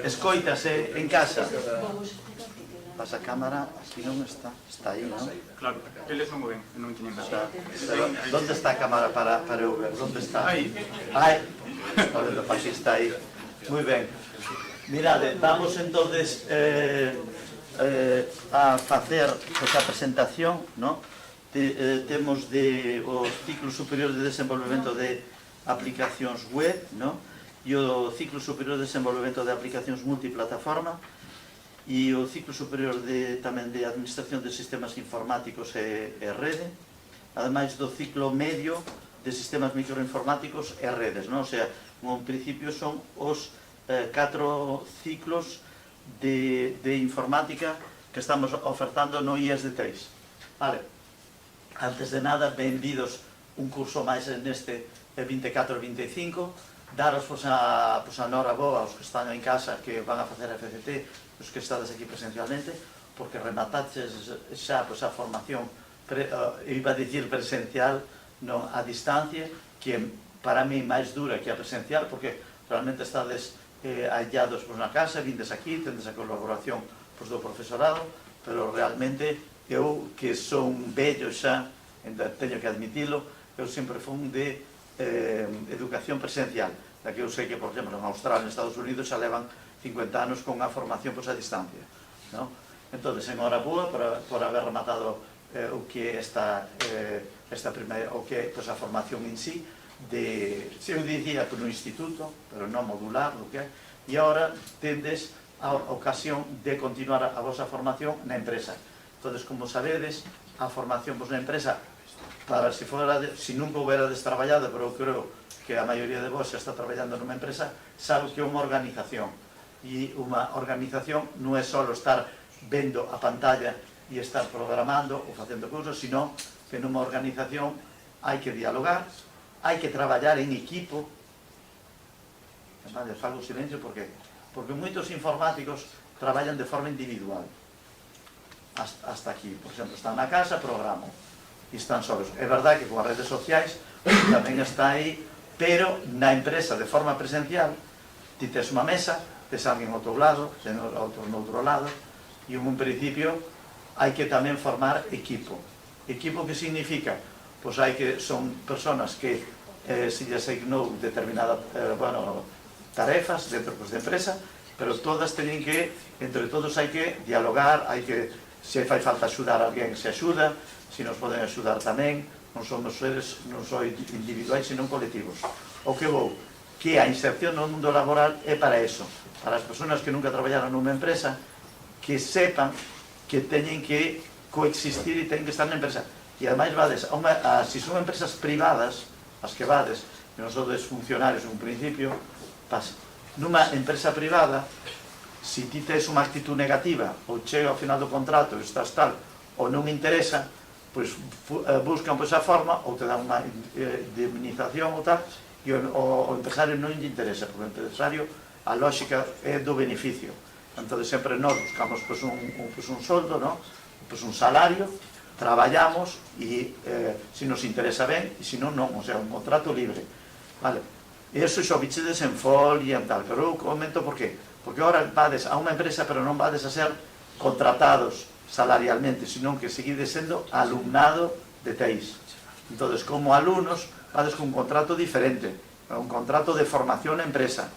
Escoítase en casa. Pasa a cámara, aquí non está, está aí, non? Claro, eles non o ven, non tiñen O nada. sea, pero, ¿dónde está a cámara para eu ver? ¿Dónde está? Aí. Aí. Aquí está aí. Moi ben. Mirade, vamos entonces a facer a presentación, ¿no? Temos o ciclo superior de desenvolvemento de aplicacións web, ¿no? E o ciclo superior de desenvolvemento de aplicacións multiplataforma e o ciclo superior tamén de administración de sistemas informáticos e rede, ademais do ciclo medio de sistemas microinformáticos e redes, non? O sea, en principio son os 4 ciclos de informática que estamos ofertando no IES de Teix. Vale, antes de nada, benvidos un curso máis neste 24-25, daros a noraboa aos que están en casa que van a facer a FCT, os que estades aquí presencialmente, porque remataches xa a formación, iba a dicir presencial, non a distancia, que para mí máis dura que a presencial, porque realmente estades aillados na casa, vindes aquí, tendes a colaboración do profesorado, pero realmente eu, que son vello xa, teño que admitilo, eu sempre fun de educación presencial, da que eu sei que, por exemplo, en Australia, en Estados Unidos, xa levan 50 anos con a formación a distancia. Entón, enhoraboa por haber rematado o que esta primeira, o que a formación en sí, eu dicía no instituto, pero non modular, e agora tendes a ocasión de continuar a vosa formación na empresa. Entón, como sabedes, a formación na empresa, para si nunca houberades traballado, pero eu creo que a maioría de vos xa está traballando nunha empresa, sabe que é unha organización. E unha organización non é só estar vendo a pantalla e estar programando ou facendo cousas, sino que nunha organización hai que dialogar, hai que traballar en equipo. Fago silencio porque moitos informáticos traballan de forma individual. Hasta aquí, por exemplo, están na casa, programan e están solos. É verdade que con as redes sociais tamén está aí, pero na empresa de forma presencial ti tes unha mesa, tes alguén ao teu lado, tes outro no outro lado, e en un principio hai que tamén formar equipo. Equipo que significa? Pois hai que son personas que se lles asignou determinadas tarefas dentro da empresa, pero todas teñen que, entre todos hai que dialogar, hai que, se fai falta axudar a alguén, se axuda, se nos poden axudar tamén, non somos seres, non só individuais, sino colectivos. O que vou, que a inserción no mundo laboral é para eso, para as persoas que nunca traballaron nunha empresa, que sepan que teñen que coexistir e teñen que estar na empresa. E ademais vades, se son empresas privadas, as que vades, que non sodes funcionarios en un principio, pasa. Nunha empresa privada, se ti tes unha actitud negativa, ou chega ao final do contrato, estás tal, ou non interesa, pois buscan a forma, ou te dan unha indemnización ou tal, e o empresario non lle interesa, porque o empresario, a lógica é do beneficio. Entón, sempre nós buscamos un soldo, un salario, traballamos, e se nos interesa ben, e se non, non, o sea, un contrato libre. E iso xo bichedes en folia e tal, pero eu comento por qué. Porque agora vades a unha empresa, pero non vades a ser contratados salarialmente, senón que seguides sendo alumnado de Teix. Entón, como alumnos, vades con un contrato diferente, un contrato de formación na empresa,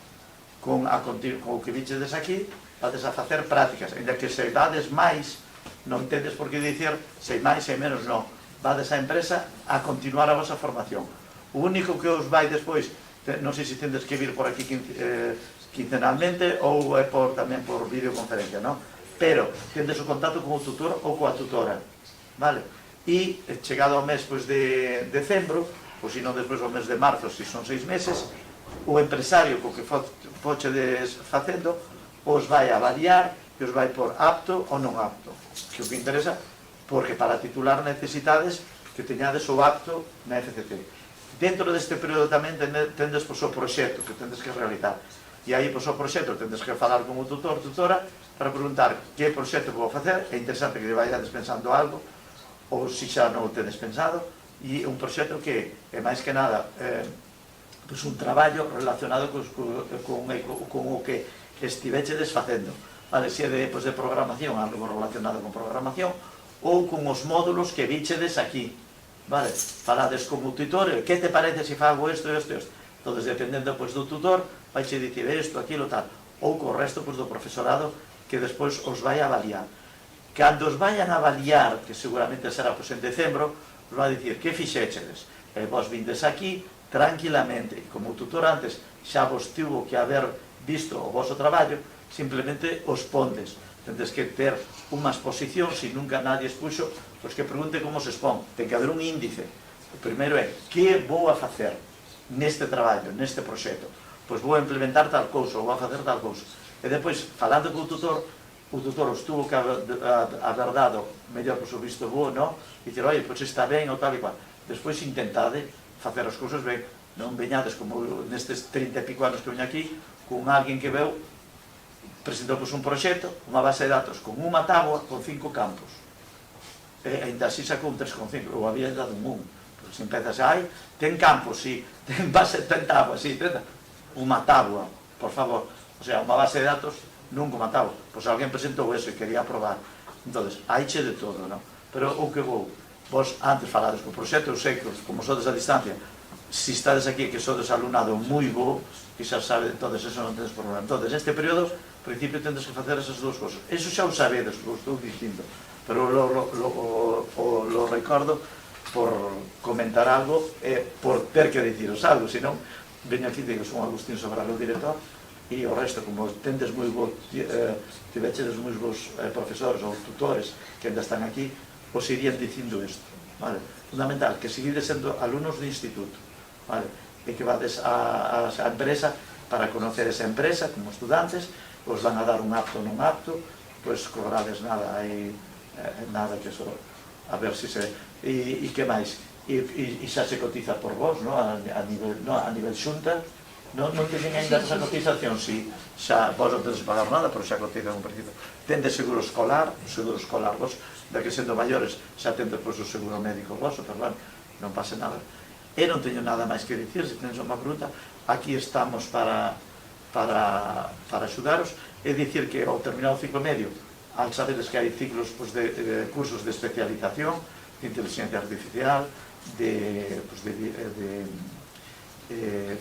con o que vichedes aquí, vades a facer prácticas, ainda que se vades máis, non tedes por que dicir sei máis, sei menos, non. Vades á empresa a continuar a vosa formación. O único que os vai despois, non sei se tendes que vir por aquí quincenalmente ou é tamén por videoconferencia, non? Pero tendes o contacto con o tutor ou coa tutora, vale? E chegado ao mes de decembro, ou se non despois ao mes de marzo, se son 6 meses, o empresario co que fochedes facendo os vai avaliar e os vai por apto ou non apto, que o que interesa, porque para titular necesitades que teñades o apto na FCT. Dentro deste período tamén tendes o proxecto que tendes que realizar, e aí o proxecto tendes que falar con o tutor, tutora, para preguntar que proxecto vou facer. É interesante que vayades pensando algo, ou se xa non o tedes pensado, e un proxecto que é máis que nada un traballo relacionado con o que que estivechedes facendo. Vale, se é de programación, algo relacionado con programación, ou con os módulos que vichedes aquí. Vale, falades como tutor, que te parece se fago isto, isto, isto? Entón, dependendo do tutor, vai che dicir isto, aquilo, tal. Ou co resto do profesorado que despois os vai avaliar. Cando os vayan a avaliar, que seguramente será en decembro, os vai dicir que fixéchedes. E vos vindes aquí tranquilamente, como o tutor antes xa vos tivo que haber visto o vosso traballo, simplemente os pondes. Tendes que ter unha exposición, se nunca nadie expuxo, pois que pregunte como se expón. Ten que haber un índice. O primeiro é, que vou a facer neste traballo, neste proxecto? Pois vou a implementar tal cousa, ou vou a facer tal cousa. E depois, falando co tutor, o tutor os tuvo que haber dado mellor que o visto bo, non? E dicir, oi, pois está ben, ou tal e cual. Despois intentade facer as cousas ben, non veñades como nestes 30 e pico anos que veño aquí, con alguén que veu, presentou un proxecto, unha base de datos con unha táboa con 5 campos. E ainda así sacou un 3,5, ou había dado un 1. Porque se empezas, ai, ten campos, sí, ten base, ten táboa, sí, ten unha táboa, por favor. O sea, unha base de datos, nunca unha táboa. Pois alguén presentou eso e quería aprobar. Entón, hai che de todo, non? Pero o que vou, vos antes falades co proxecto, eu sei que como sodes a distancia, se estades aquí que sodes alumnado moi bo, que xa sabe, entón, eso non tedes problema. Entón, neste período, ao principio tendes que facer esas dúas cosas. Eso xa o sabedes, o estou dicindo, pero lo recordo por comentar algo e por ter que diciros algo, senón veño aquí, digo, son Agustín Sobral, o director, e o resto, como tendes moi bo, tivechedes moi bons profesores ou tutores que ainda están aquí, os irían dicindo isto, vale? Fundamental, que seguides sendo alumnos de instituto, vale? E que vades a empresa para conocer esa empresa como estudantes, os van a dar un apto non apto, pois cobrades nada, hai nada que eso, a ver se se... E que máis? E xa se cotiza por vos, non? A nivel xunta, non teñen ainda esa cotización, si xa vos non tedes que pagar nada, pero xa cotizan un principio. Tende seguro escolar vos, de que sendo maiores xa tendes o seguro médico vosso, pero bueno, non pase nada. E non teño nada máis que dicir, se tenes unha pregunta, aquí estamos para axudaros, e dicir que ao terminar o ciclo medio, al sabedes que hai ciclos de cursos de especialización, de inteligencia artificial, de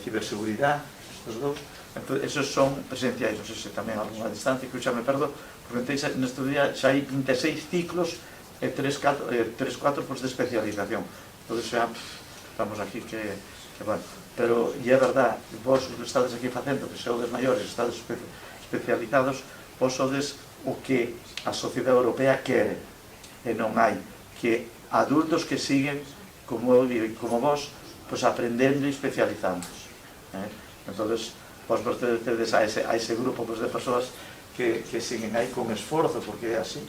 ciberseguridade, os dous. Entón, esos son presenciais, non sei se tamén algunha distancia, que eu xa me perdo, porque neste día xa hai 26 ciclos e 3-4 de especialización. Entón, xa estamos aquí que bueno, pero e é verdad, vos estades aquí facendo, que sodes maiores, estades especializados, vos sodes o que a sociedade europea quere, e non hai que adultos que siguen como vos, pois aprendendo e especializándose. Entón, vos pertenedes a ese grupo de persoas que siguen aí con esforzo, porque é así.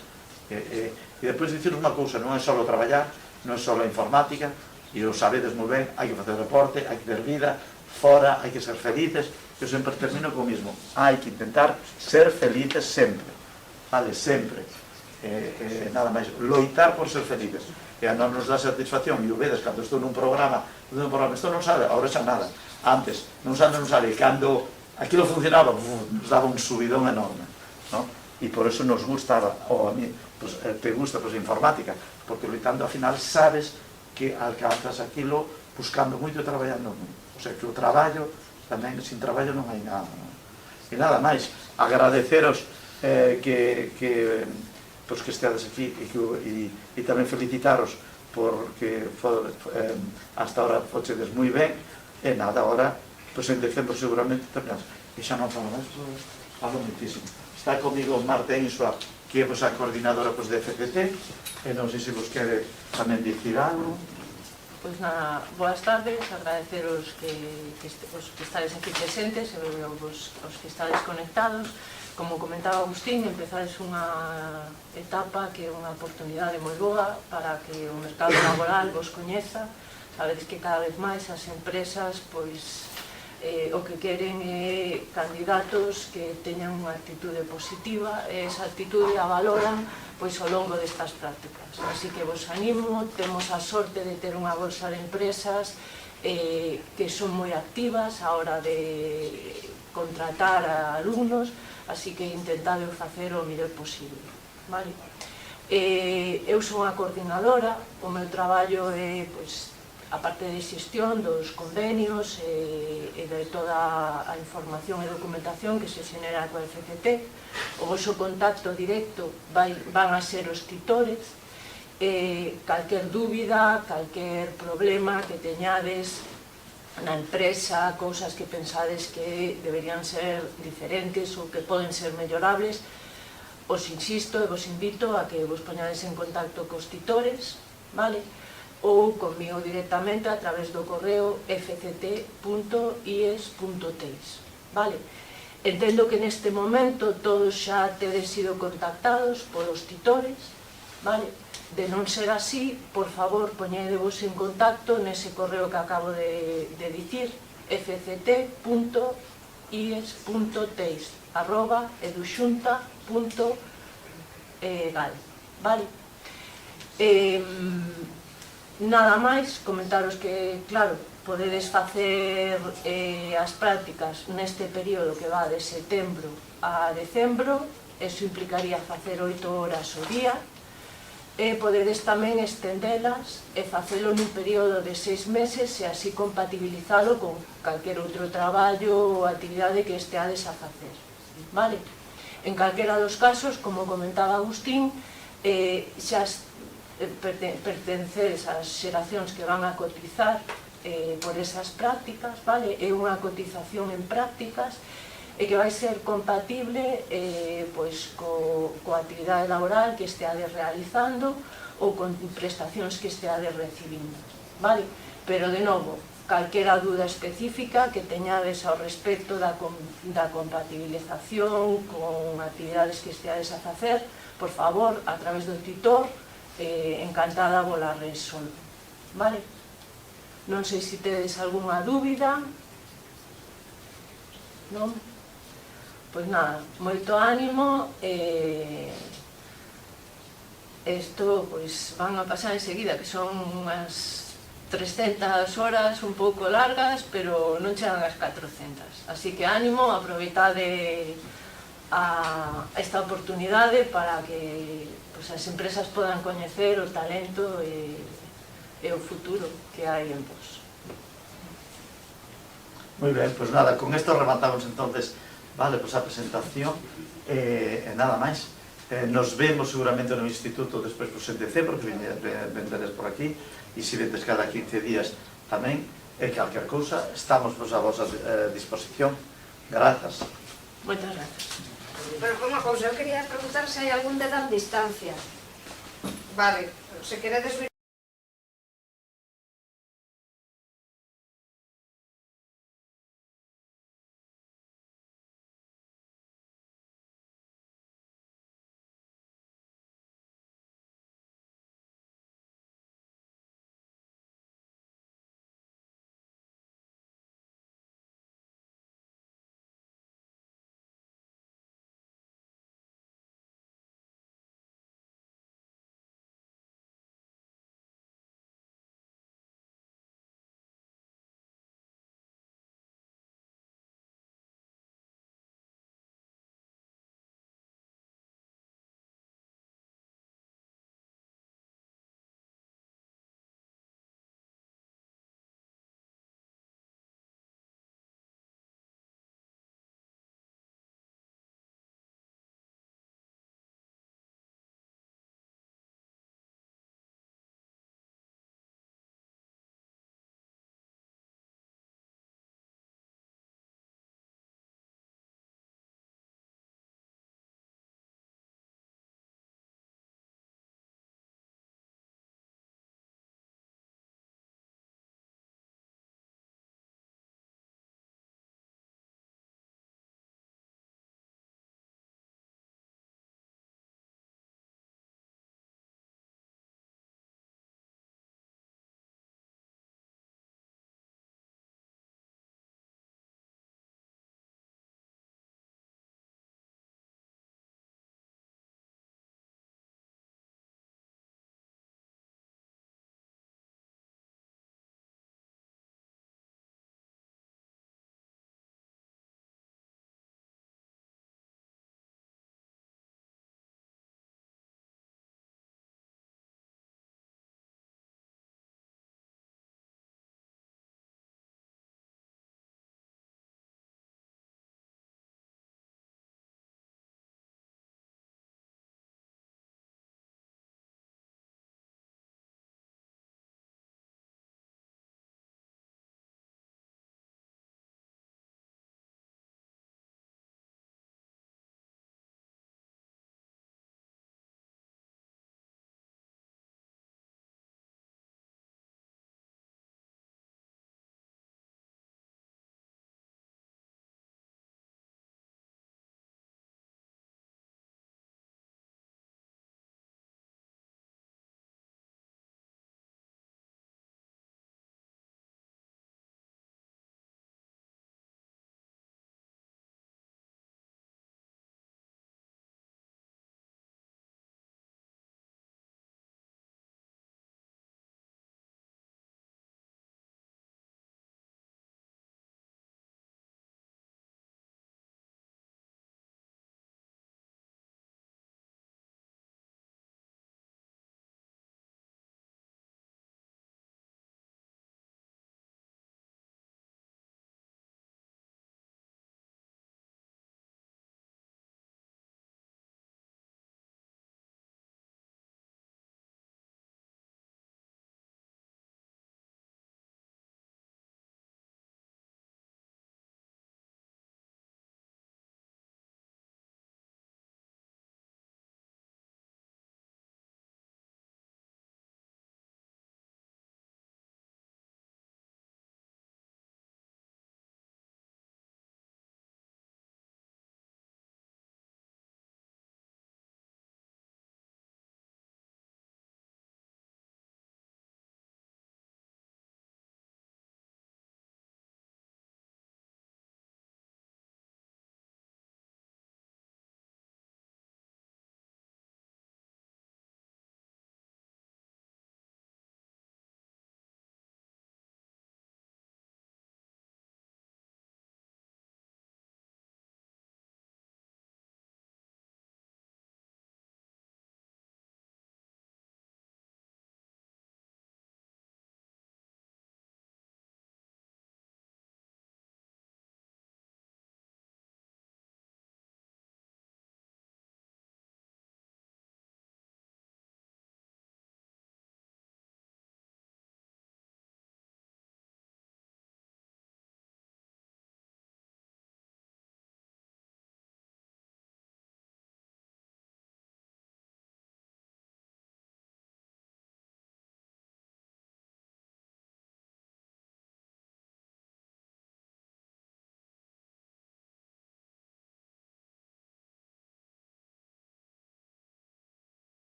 E depois dicir unha cousa, non é só traballar, non é só a informática, e o sabedes moi ben, hai que facer deporte, hai que ter vida, fora, hai que ser felices. Eu sempre termino co mismo, hai que intentar ser felices sempre, vale, sempre. Nada máis, loitar por ser felices. E a non nos dá satisfacción, e o vedes cando estou nun programa, isto non sabe, agora xa nada. Antes, non sabe, cando aquilo funcionaba, nos daba un subidón enorme, non? E por eso nos gustaba, ou a mí, te gusta informática, porque loitando ao final sabes que alcanzas aquilo buscando moito e traballando moito. O sea, que o traballo, tamén, sin traballo non hai nada. E nada máis, agradeceros que esteades aquí e tamén felicitaros porque hasta ahora fochedes moi ben e nada, ahora en decembro seguramente terminamos e xa non falo máis, falo muitísimo. Está comigo Marta Insua, que é a coordinadora de FCT, e non sei se vos quere tamén dicir algo. Pois nada, boas tardes, agradeceros que estades aquí presentes e os que estades conectados. Como comentaba Agustín, empezades unha etapa que é unha oportunidade moi boa para que o mercado laboral vos coñeza. Sabedes que cada vez máis as empresas o que queren é candidatos que teñan unha actitude positiva e esa actitude a valoran ao longo destas prácticas. Así que vos animo, temos a sorte de ter unha bolsa de empresas que son moi activas a hora de contratar a alumnos, así que intentade facer o mellor posible, vale? Eu sou unha coordinadora, o meu traballo é, pois, a parte de xestión dos convenios e de toda a información e documentación que se xenera coa FCT. O vosso contacto directo van a ser os titores. Calquer dúbida, calquer problema que teñades na empresa, cousas que pensades que deberían ser diferentes ou que poden ser mellorables, os insisto e vos invito a que vos poñades en contacto cos titores, vale? Ou comigo directamente a través do correo fct.ies.teis, vale? Entendo que neste momento todos xa tedes sido contactados polos titores, vale? De non ser así, por favor, poñedevos en contacto nese correo que acabo de dicir, fct.ies.teis@eduxunta.gal, vale? Nada máis, comentaros que, claro, podedes facer as prácticas neste período que va de setembro a decembro, eso implicaría facer 8 horas ao día, e podedes tamén estendelas e facelo nun período de 6 meses e así compatibilizalo con calquer outro traballo ou actividade que esteades a facer, vale? En calquera dos casos, como comentaba Agustín, xa pertencedes ás xeracións que van a cotizar por esas prácticas, vale? É unha cotización en prácticas e que vai ser compatible pois, coa actividade laboral que esteades realizando ou con prestacións que esteades recibindo, vale? Pero, de novo, calquera dúda específica que teñades ao respecto da compatibilización con actividades que esteades a facer, por favor, a través do tutor, encantada vola resolvo, vale? Non sei se tedes algunha dúbida, non? Pois nada, moito ánimo, isto pois van a pasar enseguida, que son unhas 300 horas un pouco largas, pero non chegan as 400, así que ánimo, aproveitade esta oportunidade para que pois, as empresas podan coñecer o talento e o futuro que hai en vos. Moi ben, pois nada, con isto rematamos entonces, vale, pois a presentación e nada máis. Nos vemos seguramente no Instituto despois pois, en decembro, que venderes por aquí, e se vendes cada 15 días tamén, e calquer cousa, estamos pois, a vosa disposición. Grazas. Moitas grazas. Pero unha cousa, eu quería preguntar se hai algún de dan distancia. Vale, se queredes vir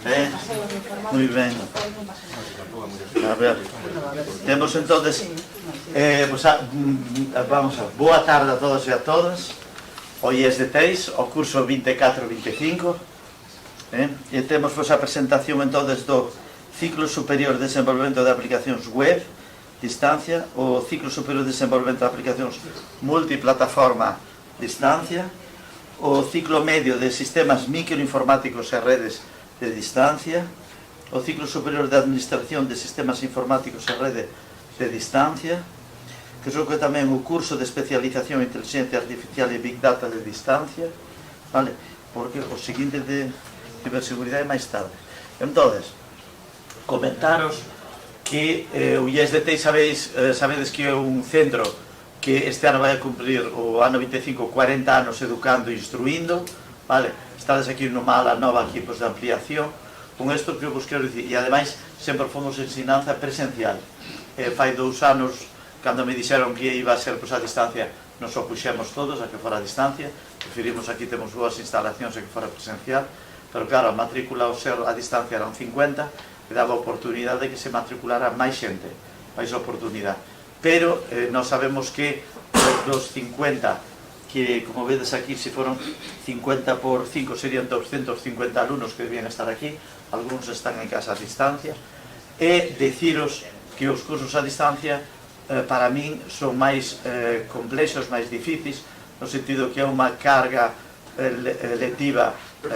Moi ben. A ver, temos entonces vamos a boa tarde a todos e a todas. Hoy es de TEIS, o curso 24-25, e temos a presentación entonces do ciclo superior de desenvolvemento de aplicacións web, distancia, o ciclo superior de desenvolvemento de aplicacións multiplataforma, distancia, o ciclo medio de sistemas microinformáticos e redes de distancia, o ciclo superior de administración de sistemas informáticos e rede de distancia, que son tamén o curso de especialización en inteligencia artificial e big data de distancia, vale? Porque o seguinte de ciberseguridade é máis tarde. Entonces, comentaros que o IES de TEI sabedes que é un centro que este ano vai a cumprir o ano 25 40 anos educando e instruindo, vale? Estades aquí nunha ala nova aquí de ampliación. Con isto que eu vos quero dicir, e ademais sempre fomos ensinanza presencial. Fai 2 anos, cando me dixeron que iba a ser a distancia, nos opuxemos todos a que fora a distancia, preferimos aquí temos boas instalacións a que fora presencial, pero claro, a matrícula ao ser a distancia eran 50, e daba a oportunidade de que se matriculara máis xente, máis oportunidade. Pero nós sabemos que dos 50, que como vedes aquí, se foron 50 por 5 serían 250 alumnos que debían estar aquí, algúns están en casa a distancia, e deciros que os cursos a distancia para min son máis complexos, máis difíciles, no sentido que é unha carga lectiva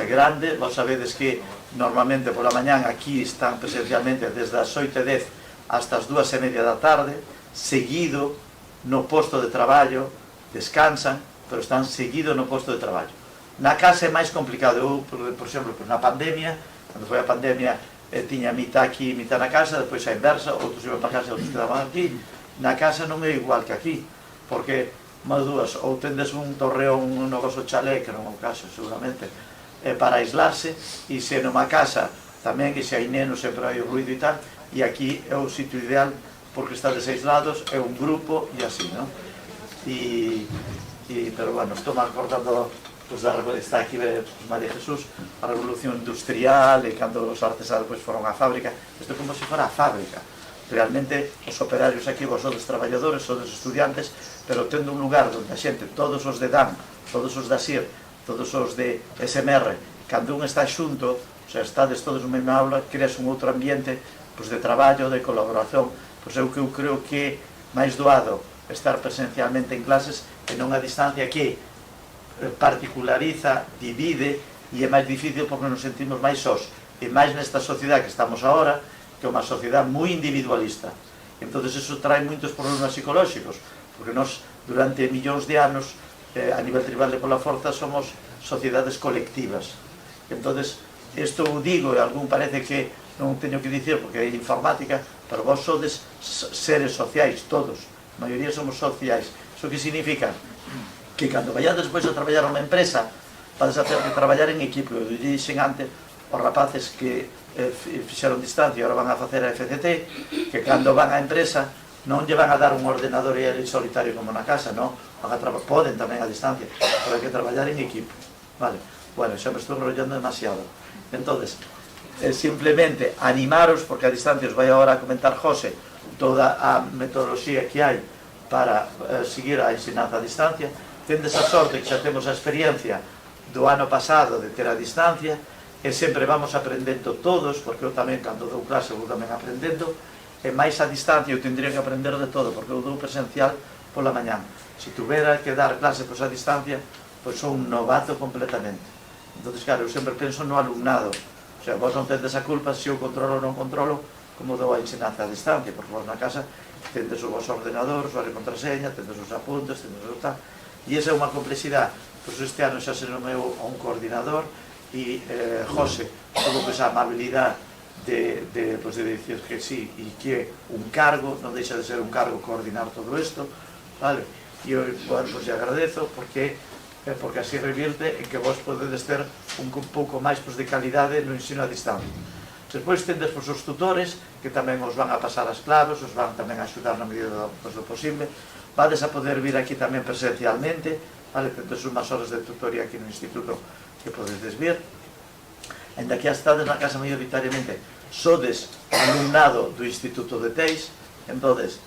grande. Vos sabedes que normalmente pola mañán aquí están presencialmente desde as 8:10 hasta as 2:30 da tarde, seguido no posto de traballo, descansan, pero están seguido no posto de traballo. Na casa é máis complicado. Eu, por exemplo, na pandemia, cando foi a pandemia, tiña mitad aquí, mitad na casa, depois a inversa, outros iban para casa e outros quedaban aquí. Na casa non é igual que aquí, porque máis dúas, ou tendes un torreón no vosso chalé, que non é o caso seguramente, para aislarse, e se nunha casa tamén que se hai nenos sempre hai ruido e tal, e aquí é o sitio ideal porque estades aislados, é un grupo e así, non? Pero bueno, estou mal acordando está aquí María Jesús, a revolución industrial e cando os artesanos foron á fábrica. Isto é como se fora a fábrica. Realmente os operarios aquí, vos sodes traballadores, sodes estudiantes, pero tendo un lugar onde a xente, todos os de DAN, todos os da SIR, todos os de SMR, cando un está xunto, o sea, estades todos na mesma aula, creas un outro ambiente de traballo, de colaboración. Pois eu creo que é máis doado estar presencialmente en clases e non a distancia que particulariza, divide e é máis difícil porque nos sentimos máis sós, e máis nesta sociedade que estamos agora, que é unha sociedade moi individualista. Entón, eso trae moitos problemas psicolóxicos, porque nós, durante millóns de anos, a nivel tribal de pola forza, somos sociedades colectivas. Entón, isto o digo, e algún parece que non teño que dicir porque é informática, pero vos sodes seres sociais, todos, a maioría somos sociais. Iso que significa que cando vayades despois a traballar a unha empresa, vades a ter que traballar en equipo. Eu dixen antes os rapaces que fixeron distancia e agora van a facer a FCT, que cando van á empresa non lle van a dar un ordenador e el solitario como na casa, non? Poden tamén a distancia, pero hai que traballar en equipo, vale? Bueno, xa me estou enrollando demasiado. Entonces, simplemente animaros, porque a distancia os vai agora a comentar José toda a metodoloxía que hai para seguir a ensinanza a distancia. Tendes a sorte que xa temos a experiencia do ano pasado de ter a distancia, e sempre vamos aprendendo todos, porque eu tamén, cando dou clase, vou tamén aprendendo, e máis a distancia eu tendría que aprender de todo, porque eu dou presencial pola mañán. Se tuvera que dar clase pois a distancia, pois sou un novato completamente. Entón, claro, eu sempre penso no alumnado. O sea, vos non tendes a culpa se eu controlo ou non controlo como dou a ensinanza a distancia, porque vos na casa tendes o vosso ordenador, o usuario e contraseña, tendes os apuntes, tendes o tal, e esa é unha complexidade. Pois este ano xa se nomeou a un coordinador, e José tuvo esa amabilidade de decir que sí, e que un cargo, non deixa de ser un cargo coordinar todo isto, vale? E eu, bueno, pues, agradezo porque así revierte en que vos podedes ter un pouco máis de calidade no ensino a distancia. Despois tendes os tutores que tamén os van a pasar as claves, os van tamén a axudar na medida do posible. Vades a poder vir aquí tamén presencialmente, vale? Tendes unhas horas de tutoría aquí no instituto que podedes vir. ainda que estades na casa maioritariamente sodes alumnado do Instituto de Teis, entonces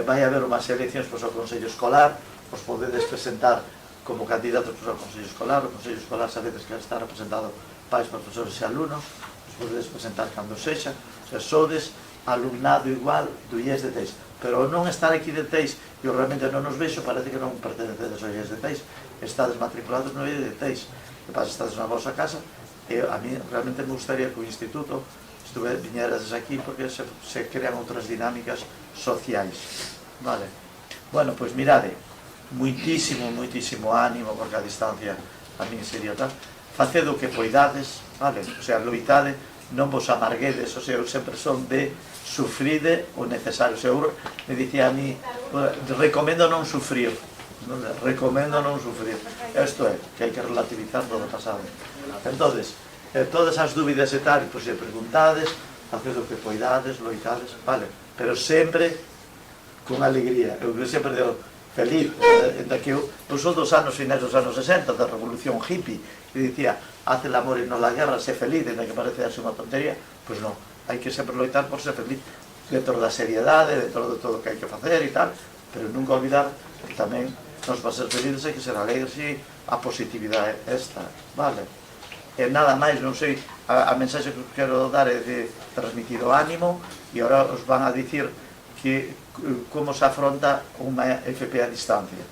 vai haber unhas eleccións para o Consello Escolar, os podedes presentar como candidatos para o Consello Escolar. O Consello Escolar sabedes que está representado pais, profesores e alumnos, os podedes presentar cando sexa, sodes alumnado igual do IES de Teis, pero non estar aquí de Teis, eu realmente non os vexo, parece que non pertenecedes ao IES de Teis, estades matriculados no IES de Teis, que pasa, estades na vosa casa, e a mí realmente me gustaría que o Instituto viñeras aquí porque se crean outras dinámicas sociais, vale? Bueno, pois mirade, moitísimo ánimo, porque a distancia a min sería tal, faced o que poidades, vale? O sea, loitade, non vos amarguedes, o sea, eu sempre son de sufride o necesario, o sea, eu me dicía a mí, recomendo non sufrir, recomendo non sufrir, isto é, que hai que relativizar todo o pasado. Entonces, todas as dúbidas e tal, pois se preguntades, faced o que poidades, loitades, vale? Pero sempre con alegría. Eu sempre digo, feliz, que eu sou dos anos finais dos anos 60, da revolución hippie, que dicía, haz el amor e non la guerra, sé feliz, en que parece darse unha tontería, pois non, hai que sempre loitar por ser feliz, dentro da seriedade, dentro de todo o que hai que facer e tal, pero nunca olvidar que tamén nos va a ser felices, hai que ser alegres e a positividade esta, vale? E nada máis, non sei, a mensaxe que quero dar é de transmitir o ánimo, e agora os van a dicir que como se afronta unha FP a distancia,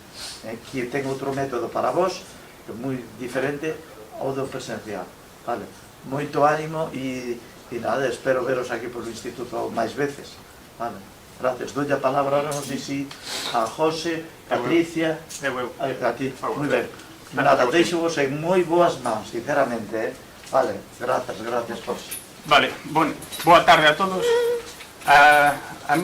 que ten outro método para vos, que é moi diferente ao do presencial, vale? Moito ánimo e nada, espero veros aquí polo Instituto máis veces, vale? Gracias, doi a palabra, non sei se a José, Patricia, a ti, moi ben. Nada, deixo-vos en moi boas mans, sinceramente, vale, gracias, José. Vale, boa tarde a todos. A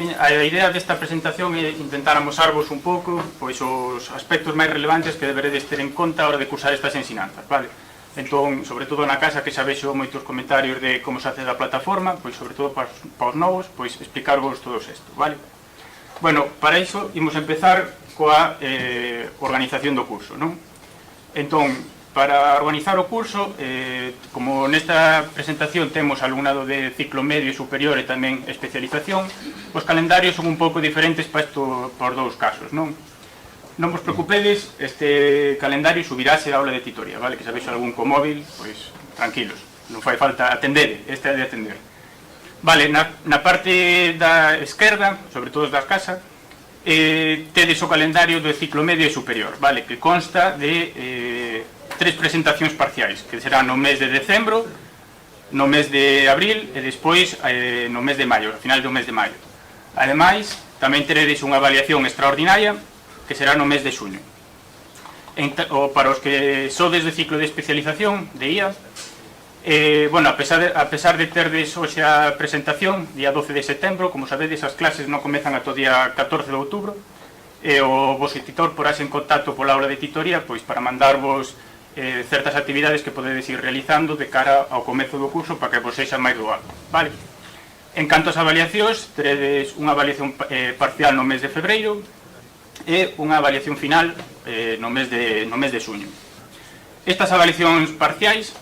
idea desta presentación é intentar amosarvos un pouco pois os aspectos máis relevantes que deberedes ter en conta a hora de cursar estas ensinanzas, vale? Entón, sobre todo na casa, que xa vexo moitos comentarios de como se accede a plataforma, pois sobre todo para os novos, pois explicarvos todo isto, vale? Bueno, para iso, imos empezar coa organización do curso, non? Entón, para organizar o curso, como nesta presentación temos alumnado de ciclo medio e superior e tamén especialización, os calendarios son un pouco diferentes para isto por dous casos, non? Non vos preocupedes, este calendario subirase a aula de titoría, vale? Que sabéis algún co móvil, pois tranquilos, non fai falta atender, este é de atender. Vale, na parte da esquerda, sobre todo das casas, tedes o calendario do ciclo medio e superior, vale? Que consta de 3 presentacións parciais, que serán no mes de decembro, no mes de abril e despois no mes de maio, ao final do mes de maio. Ademais, tamén teredes unha avaliación extraordinaria, que será no mes de xuño. Para os que sodes de ciclo de especialización, de IA, bueno, a pesar de terdes hoxe a presentación, día 12 de setembro, como sabedes, as clases non comezan ata o día 14 de outubro, e o vosso titor porase en contacto pola aula de titoría pois para mandarvos certas actividades que podedes ir realizando de cara ao comezo do curso para que vos sexa máis doado, vale? En canto ás avaliacións, teredes unha avaliación parcial no mes de febreiro e unha avaliación final no mes de xuño. Estas avaliacións parciais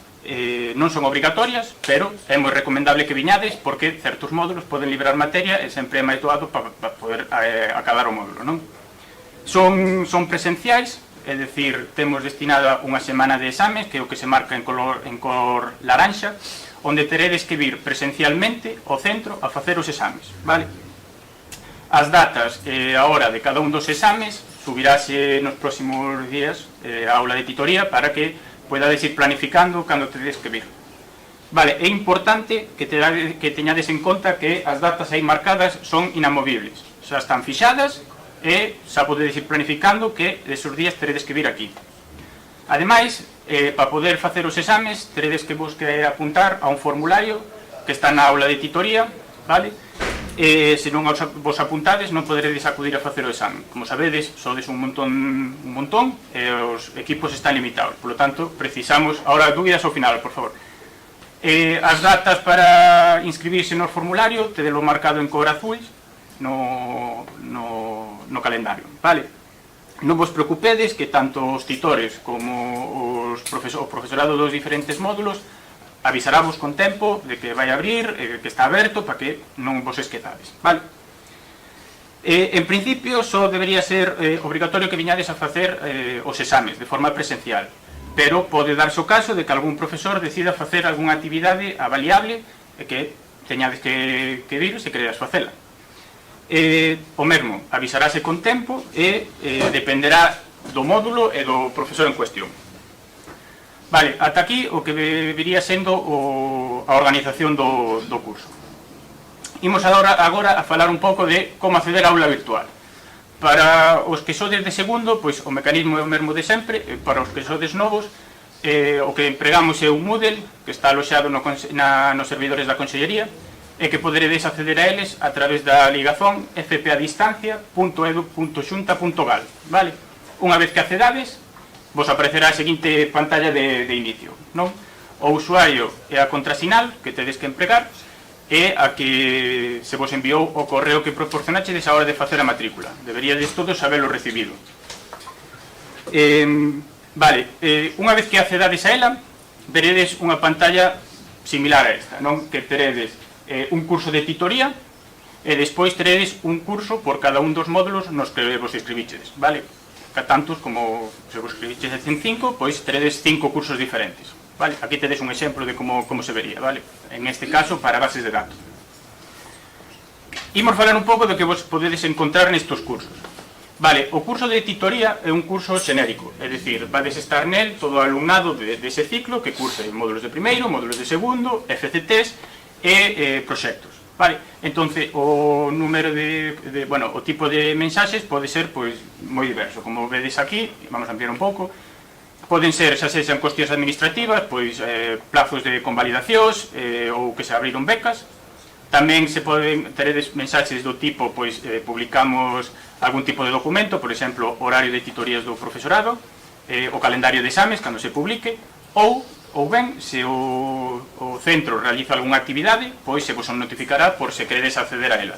non son obrigatorias, pero é moi recomendable que viñades porque certos módulos poden liberar materia e sempre é máis doado para poder acabar o módulo, non? Son presenciais, é dicir, temos destinada unha semana de exames, que é o que se marca en cor laranxa, onde teredes que vir presencialmente ao centro a facer os exames, vale? As datas e a hora de cada un dos exames subirase nos próximos días a aula de titoría para que podades ir planificando cando tedes que vir. Vale, é importante que teñades en conta que as datas aí marcadas son inamovibles, xa están fixadas e xa podedes ir planificando que desos días teredes que vir aquí. Ademais, para poder facer os exames, teredes que vos que apuntar a un formulario que está na aula de titoría, vale? Se non vos apuntades, non poderedes acudir a facer o exame. Como sabedes, sodes un montón, e os equipos están limitados. Por lo tanto, precisamos... Ahora, dúbidas ao final, por favor. As datas para inscribirse no formulario, tedelo marcado en cor azuis no calendario, vale? Non vos preocupedes que tanto os titores como o profesorado dos diferentes módulos avisarábos con tempo de que vai abrir, que está aberto, para que non vos esquezades, vale? En principio, só debería ser obrigatorio que viñades a facer os exames de forma presencial, pero pode darse o caso de que algún profesor decida facer algunha actividade avaliable e que teñades que vir se quereras facela. O mesmo, avisarase con tempo e dependerá do módulo e do profesor en cuestión. Vale, ata aquí o que viría sendo a organización do curso. Imos agora a falar un pouco de como acceder á aula virtual. Para os que sodes de segundo, pois o mecanismo é o mesmo de sempre. Para os que sodes novos, o que empregamos é un Moodle que está aloxado nos servidores da Consellería e que poderedes acceder a eles a través da ligazón fpadistancia.edu.xunta.gal, vale? Unha vez que accedades, vos aparecerá a seguinte pantalla de inicio, non? O usuario e a contrasinal que tedes que empregar e a que se vos enviou o correo que proporcionaxedes a hora de facer a matrícula. Deberíades todos sabelo recibido. Vale, unha vez que accedades a ela, veredes unha pantalla similar a esta, non? Que teredes un curso de titoría e despois teredes un curso por cada un dos módulos nos que vos inscribichedes, vale? Tantos como se vos inscribichedes en 5, pois teredes 5 cursos diferentes. Vale, aquí tedes un exemplo de como se vería, vale? En este caso, para bases de datos. Imos falar un pouco do que vos podedes encontrar nestes cursos. Vale, o curso de titoría é un curso xenérico, é dicir, vades estar nel todo o alumnado dese ciclo que curse módulos de primeiro, módulos de segundo, FCTs e proxectos. Vale, entonces o número o tipo de mensaxes pode ser pois moi diverso, como vedes aquí, vamos a ampliar un pouco. Poden ser, xa sexan cuestións administrativas, pois plazos de convalidacións ou que se abriron becas. Tamén se poden teredes mensaxes do tipo, pois publicamos algún tipo de documento, por exemplo, horario de titorías do profesorado, o calendario de exames, cando se publique, ou ben, se o centro realiza algunha actividade, pois se vos notificará por se queredes acceder a ela.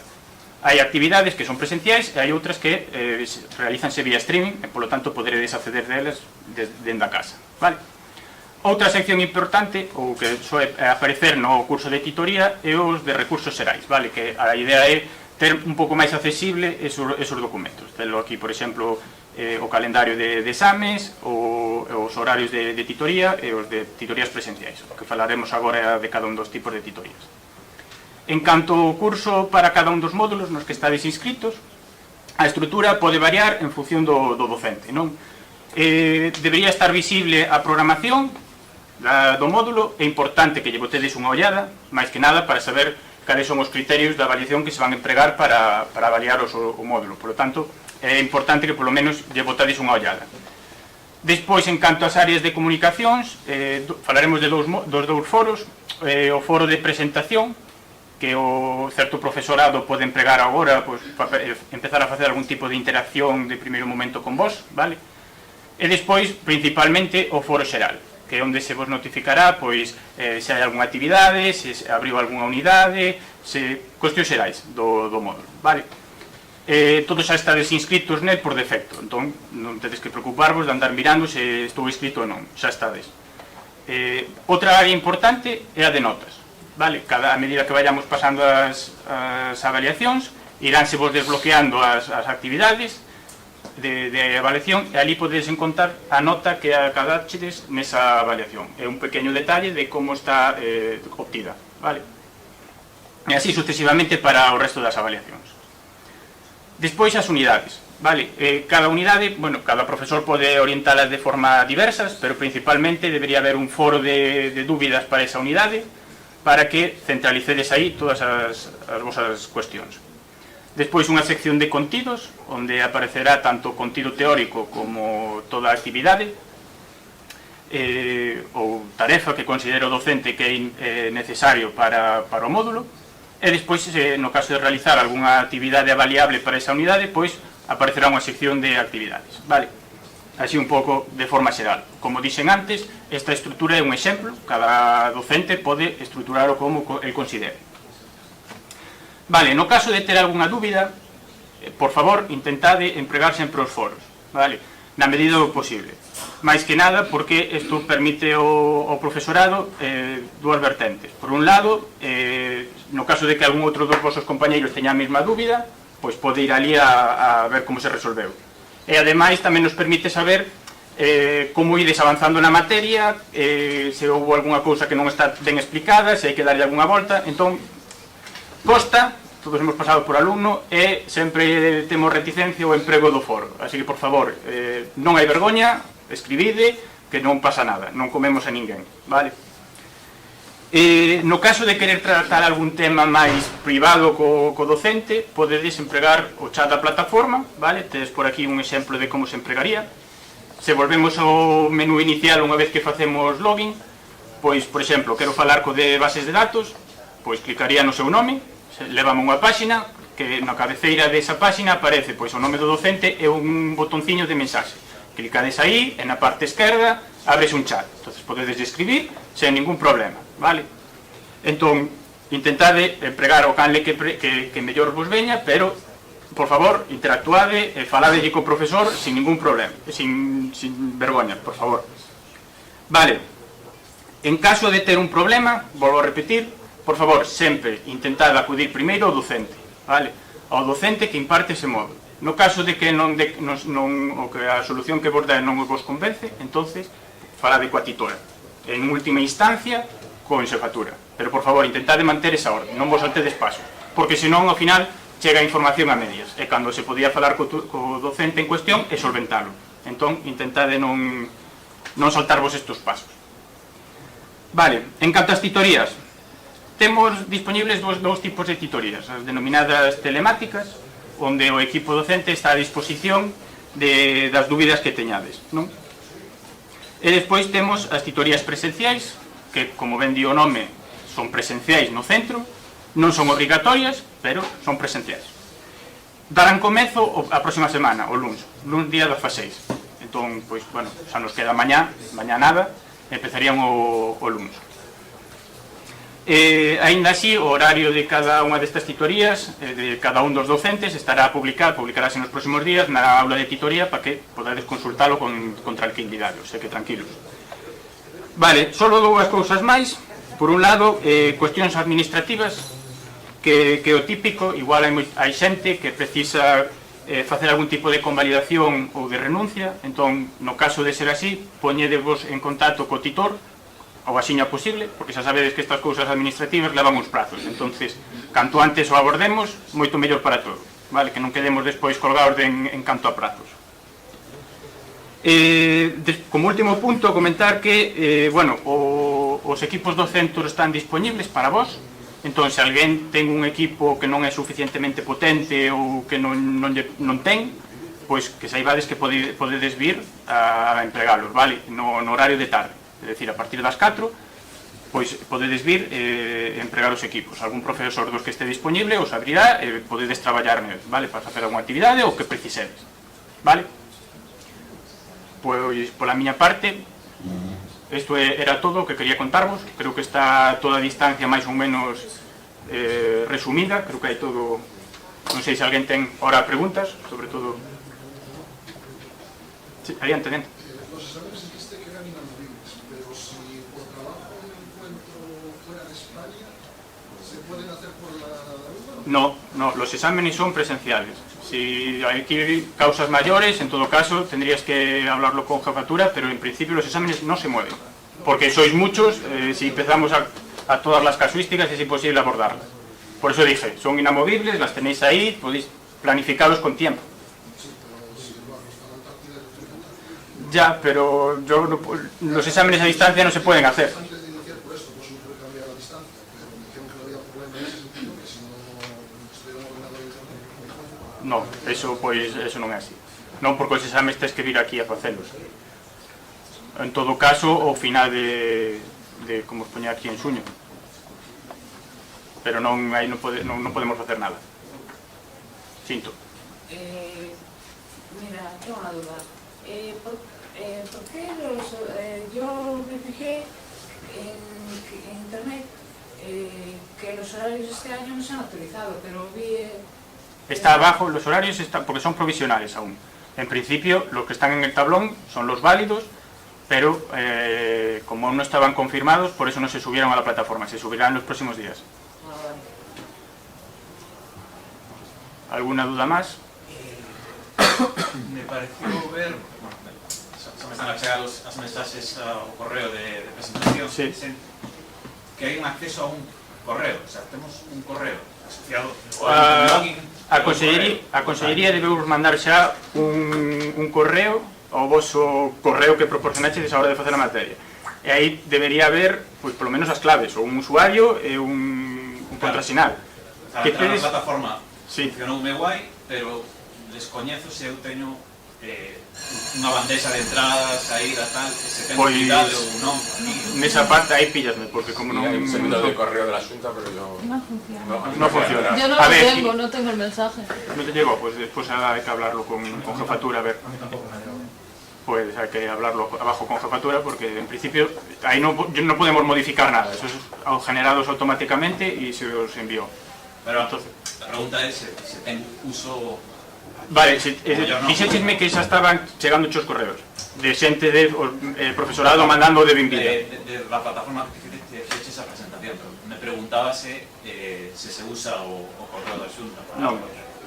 Hai actividades que son presenciais e hai outras que realizanse vía streaming e, polo tanto, poderedes acceder delas dende a casa. Vale? Outra sección importante, ou que soe aparecer no curso de titoría, é os de recursos xerais, vale? Que a idea é ter un pouco máis accesible esos documentos. Telo aquí, por exemplo, o calendario de exames, os horarios de titoría e os de titorías presenciais, que falaremos agora de cada un dos tipos de titorías. En canto ao curso para cada un dos módulos nos que estades inscritos, a estrutura pode variar en función do docente, non? Debería estar visible a programación do módulo. É importante que lle botedes unha ollada, máis que nada para saber cales son os criterios de avaliación que se van a empregar para avaliar o módulo. Por lo tanto, é importante que polo menos lle botades unha ollada. Despois, en canto ás áreas de comunicacións, falaremos de dos dous foros. O foro de presentación, que o certo profesorado pode empregar agora para empezar a facer algún tipo de interacción de primeiro momento con vos, vale? E despois, principalmente, o foro xeral, que é onde se vos notificará pois se hai algunha actividade, se abriu algunha unidade, cuestións xerais do módulo, vale? Todos xa estades inscritos nel por defecto, entón non tedes que preocuparvos de andar mirando se estou inscrito ou non, xa estades. Outra área importante é a de notas. Vale, a medida que vayamos pasando as avaliacións, iránse vos desbloqueando as actividades de avaliación e ali podedes encontrar a nota que acadáchedes nesa avaliación. É un pequeno detalle de como está obtida, vale? E así sucesivamente para o resto das avaliacións. Despois as unidades, vale? Cada unidade, bueno, cada profesor pode orientalas de forma diversas, pero principalmente debería haber un foro de dúbidas para esa unidade, para que centralicedes aí todas as vosas cuestións. Despois unha sección de contidos, onde aparecerá tanto o contido teórico como toda a actividade ou tarefa que considere o docente que é necesario para o módulo, e despois, no caso de realizar algunha actividade avaliable para esa unidade, pois aparecerá unha sección de actividades, vale? Así un pouco de forma xeral. Como dixen antes, esta estrutura é un exemplo, cada docente pode estruturarlo como el considere. Vale, no caso de ter algunha dúbida, por favor, intentade empregar sempre os foros, vale? Na medida do posible. máis que nada porque isto permite ao profesorado dúas vertentes. Por un lado, no caso de que algún outro dos vosos compañeiros teña a mesma dúbida, pois pode ir ali a ver como se resolveu. E ademais tamén nos permite saber como ides avanzando na materia, se houve algunha cousa que non está ben explicada, se hai que darlle algunha volta. Entón, costa, todos hemos pasado por alumno, e sempre temos reticencia ao emprego do foro. Así que, por favor, non hai vergoña, escribide, que non pasa nada, non comemos a ninguén, vale? No caso de querer tratar algún tema máis privado co docente, podedes empregar o chat da plataforma, vale? Tedes por aquí un exemplo de como se empregaría. Se volvemos ao menú inicial unha vez que facemos login, pois, por exemplo, quero falar co de bases de datos, pois clicaría no seu nome, levame unha páxina, que na cabeceira desa páxina aparece pois o nome do docente e un botonciño de mensaxe. Clicades aí, e na parte esquerda abres un chat. Entonces podedes escribir sen ningún problema, vale? Entón, intentade empregar o canle que mellor vos veña, pero, por favor, interactuade e faladelle co profesor sin ningún problema, sin vergoña, por favor. Vale, en caso de ter un problema, volvo a repetir, por favor, sempre intentade acudir primeiro ao docente, vale? Ao docente que imparte ese módulo. No caso de que a solución que vos dá non vos convence, entonces falade coa titora. En última instancia, con xefatura. Pero, por favor, intentade manter esa orden, non vos saltedes pasos, porque senón, ao final, chega a información a medias, e cando se podía falar co docente en cuestión e solventalo. Entón, intentade non saltarvos estes pasos. Vale, en canto ás titorías, temos disponibles dous tipos de titorías, as denominadas telemáticas, onde o equipo docente está a disposición das dúbidas que teñades, non? E despois temos as titorías presenciais, que, como ben di o nome, son presenciais no centro, non son obrigatorias, pero son presenciais. Darán comezo a próxima semana, o luns día 16. Entón, pois, bueno, xa nos queda mañá nada, empezarían o luns. Aínda así, o horario de cada unha destas titorías, de cada un dos docentes, estará publicarase nos próximos días na aula de titoría para que podades consultalo con tranquilidade, o sea que tranquilos. Vale, só dúas cousas máis. Por un lado, cuestións administrativas, que o típico, igual hai xente que precisa facer algún tipo de convalidación ou de renuncia, entón, no caso de ser así, poñedevos en contacto co titor, o axiña posible, porque xa sabedes que estas cousas administrativas levan uns prazos, entonces, canto antes o abordemos, moito mellor para todos, vale? Que non quedemos despois colgados en canto a prazos. Como último punto, comentar que, bueno, os equipos do centro están disponibles para vos, entón, se alguén ten un equipo que non é suficientemente potente ou que non ten, pois que saibades que podedes vir a empregalos, vale? No horario de tarde. É dicir, a partir das 4, pois podedes vir empregar os equipos. Algún profesor dos que este disponible os abrirá e podedes traballar neles, vale? Para facer alguna actividade ou que precisedes, vale? Pois, pola miña parte, isto era todo o que quería contarvos. Creo que está toda a distancia máis ou menos resumida, creo que hai todo. Non sei se alguén ten ahora preguntas, sobre todo. Sí, adiante, adiante. No, los exámenes son presenciales. Si hay aquí causas mayores, en todo caso, tendrías que hablarlo con jefatura, pero en principio los exámenes no se mueven. Porque sois muchos, si empezamos a todas las casuísticas es imposible abordarlas. Por eso dije, son inamovibles, las tenéis ahí, podéis planificarlos con tiempo. Ya, pero los exámenes a distancia no se pueden hacer. No, eso non é así. Non, porque os exames tens que vir aquí a facelos. En todo caso, ao final de como os poña aquí en xuño. Pero non podemos facer nada. Sinto. Mira, tengo unha duda. ¿Por qué yo me fijé en internet que los horarios este año no se han actualizado, pero vi... Está abajo, los horarios están, porque son provisionales aún. En principio, los que están en el tablón son los válidos, pero como no estaban confirmados, por eso no se subieron a la plataforma, se subirán en los próximos días. ¿Alguna duda más? Me pareció ver, se me están a chegar as mensaxes ao correo de presentación, Sí. que hai un acceso a un correo, o sea, temos un correo asociado A Consellería debe vos mandar xa un correo ao voso correo que proporcionaxedes a hora de facer a materia. E aí debería haber, pois, polo menos as claves, ou un usuario e un contrasinal. Para Que entrar na tedes... plataforma Sí. funcionoume guai, pero descoñezo se eu teño unha bandexa de entrada, saída, tal, se ten Pois, utilidade ou non. Nesa parte aí píllasme, porque como non... Hay un servidor de correo de la Junta, pero yo... No funciona. No funciona. Yo no A lo ver, tengo, no tengo el mensaje. ¿No te llegó? Pues después hay que hablarlo con jefatura, a ver. Pues hay que hablarlo abajo con jefatura porque en principio ahí no podemos modificar nada, eso es generados automáticamente y se os envió. Pero Entonces, a pregunta é se ten uso... vale, dixéchesme que xa estaban chegando os correos de xente de profesorado mandando de benvida. De la plataforma que fixeches a presentación, pero me preguntaba se se usa o correo da Xunta.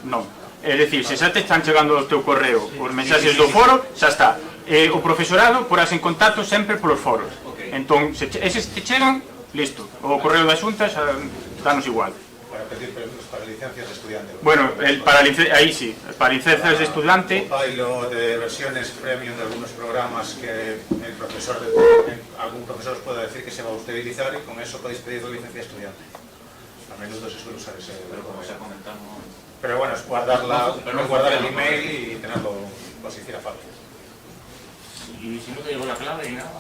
Non. É dicir, se xa te están chegando ao teu correo os mensaxes do foro, xa está. O profesorado porás en contacto sempre polos foros. Entón, se eses te chegan, listo. O correo da Xunta xa danos igual. Para pedir permisos para licencias de estudiante. Bueno, ahí sí, para licencias de estudiante. O bailo de versiones premium de algunos programas que algún profesor os pueda decir que se va a utilizar y con eso podéis pedir la licencia de estudiante. A menudo se suele usar ese. Pero como se comentamos... Pero bueno, es guardar el email y tenerlo por si hiciera falta. Y si no te llegó la clave y nada.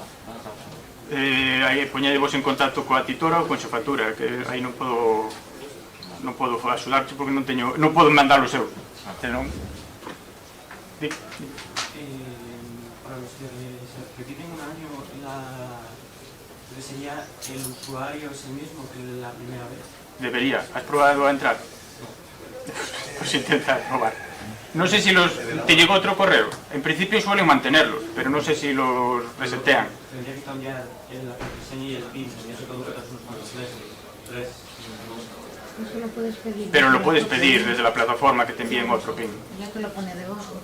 Aí poñedevos en contacto coa titora ou con xefatura, que aí non podo axudarte porque non podo mandar os seus. Para los que repiten un año, ¿sería el usuario es el mismo que la primera vez? Debería. ¿Has probado a entrar? Pues intenta probar. No sé si te llegó otro correo. En principio suelen mantenerlos, pero no sé si los resetean. Tendría que cambiar la contraseña y el PIN, y eso caduca tras unos cuantos meses. Eso lo puedes pedir. Pero lo puedes pedir desde la plataforma que te envíen otro PIN. Ya te lo pone debajo.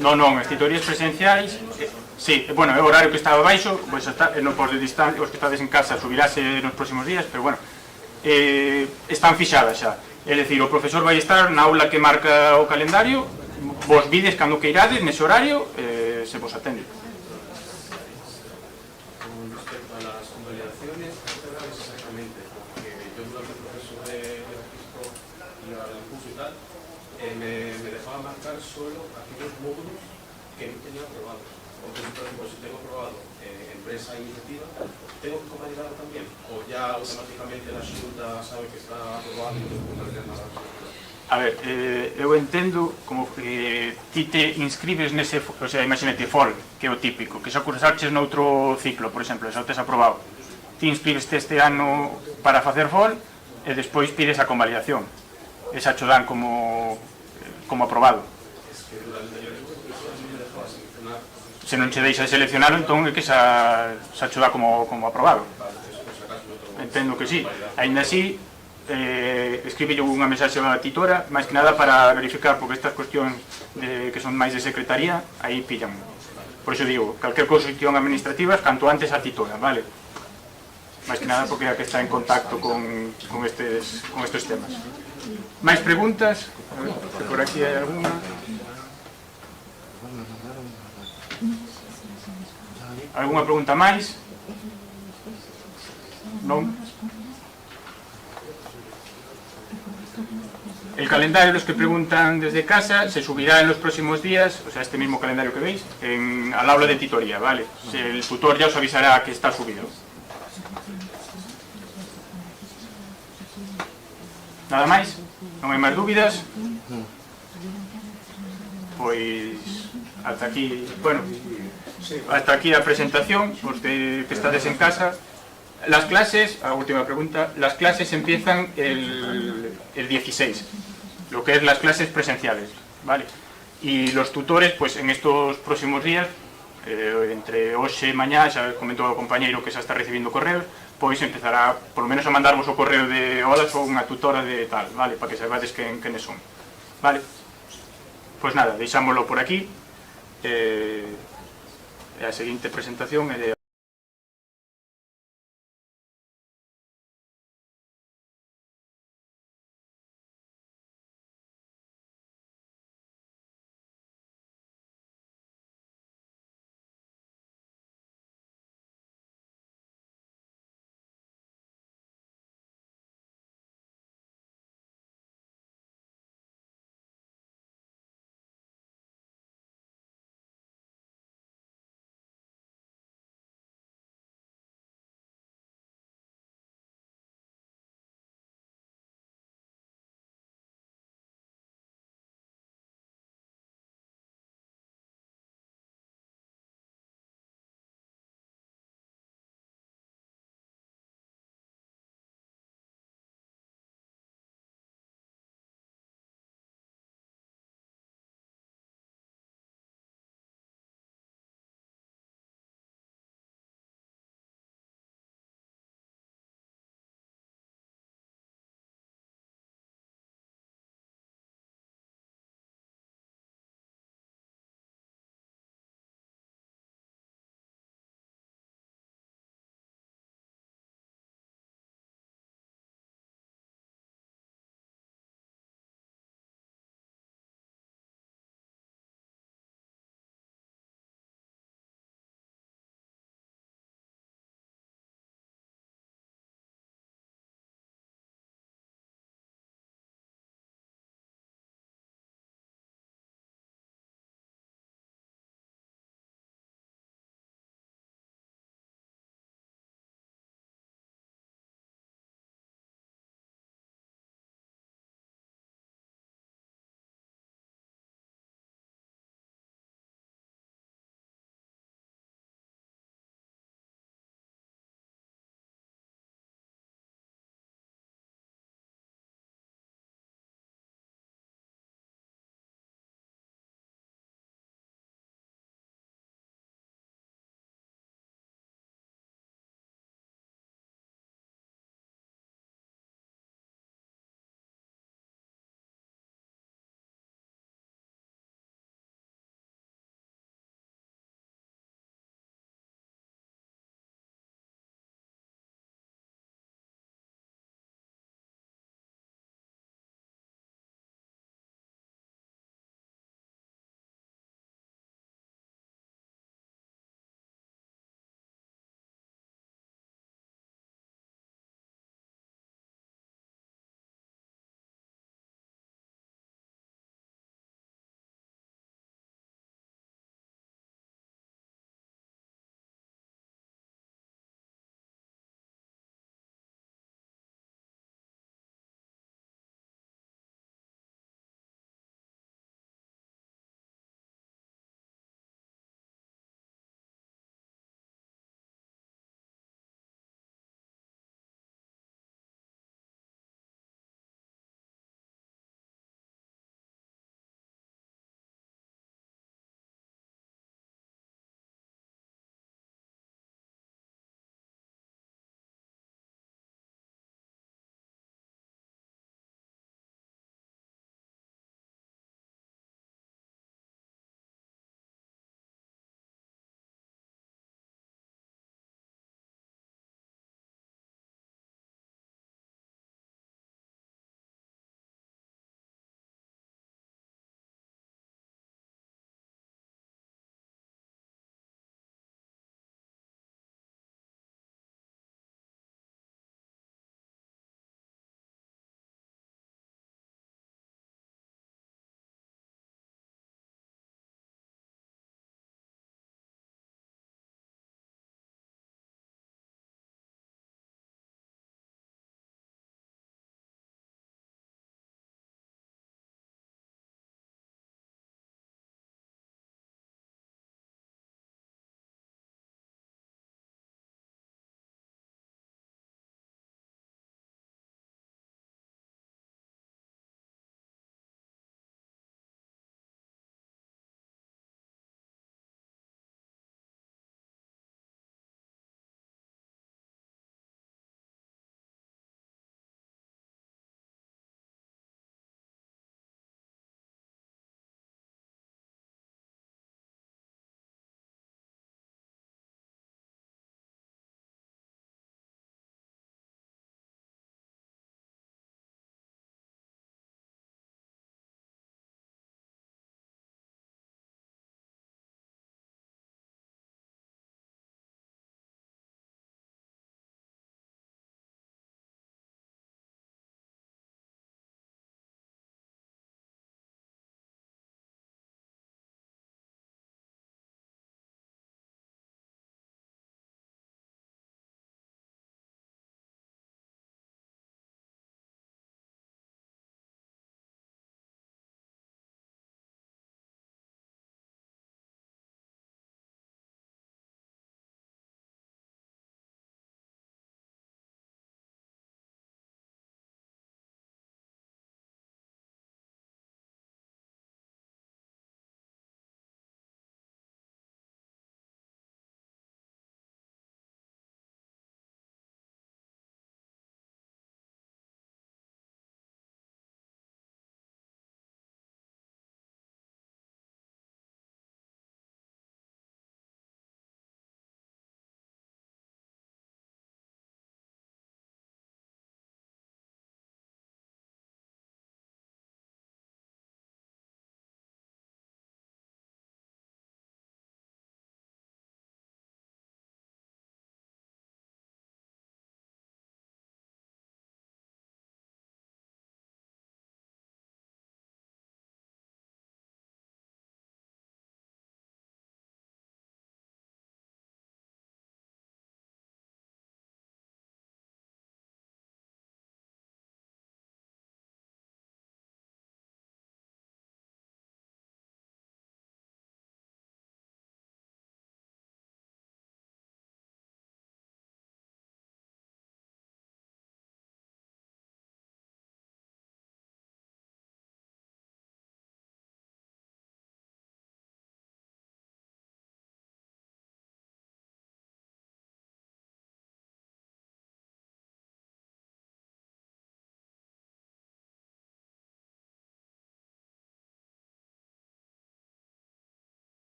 Non, as titorías presenciais, sí, bueno, é o horario que estaba baixo, pois non por de distancia, os que estades en casa subirase nos próximos días, pero bueno, están fixadas xa. É dicir, o profesor vai estar na aula que marca o calendario, vos vides cando que irades nese horario, se vos atende. Con respecto a las convalidaciones, exactamente, porque yo durante el proceso de registro y al curso y tal, me dejaba marcar solo aquellos módulos que no tenía aprobados. Entonces, por ejemplo, si tengo aprobado empresa e iniciativa, ¿tengo que convalidarlo también? ¿O ya automáticamente la Xunta sabe que está aprobado y no tengo que convalidar nada? A ver, eu entendo como que ti te inscribes nese, o sea, imagínate, FOL, que é o típico, que xa cursaches noutro ciclo, por exemplo, xa o tes aprobado. Ti inscribes este ano para facer FOL e despois pides a convalidación. E xa cho dan como aprobado. Se non che deixa de seleccionar, entón é que xa cho dá como aprobado. Entendo que sí. Ainda así, escribe unha mensaxe a titora, máis que nada para verificar, porque estas cuestións que son máis de secretaría, aí pillan. Por iso digo, calquer cuestión administrativa, canto antes a titora, vale? Máis que nada porque é a que está en contacto con estes temas. Máis preguntas? A ver, que por aquí hai alguna. Alguna pregunta máis? Non? El calendario, los que preguntan desde casa, se subirá en los próximos días, o sea, este mismo calendario que veis, al aula de titoría, ¿vale? El tutor ya os avisará que está subido. Nada máis? Non hai máis dúbidas? Pois, ata aquí, bueno, hasta aquí a presentación, os que estades en casa, Las clases, a última pregunta, las clases empiezan el 16, lo que es las clases presenciales, ¿vale? Y los tutores, pues en estos próximos días, entre hoxe e mañá, xa comentou o compañeiro que xa está recibindo correos, pois empezará, por lo menos a mandarvos o correo de hola, sou unha tutora de tal, vale, para que saibades quenes son, vale? Pois nada, deixámoslo por aquí, a seguinte presentación é de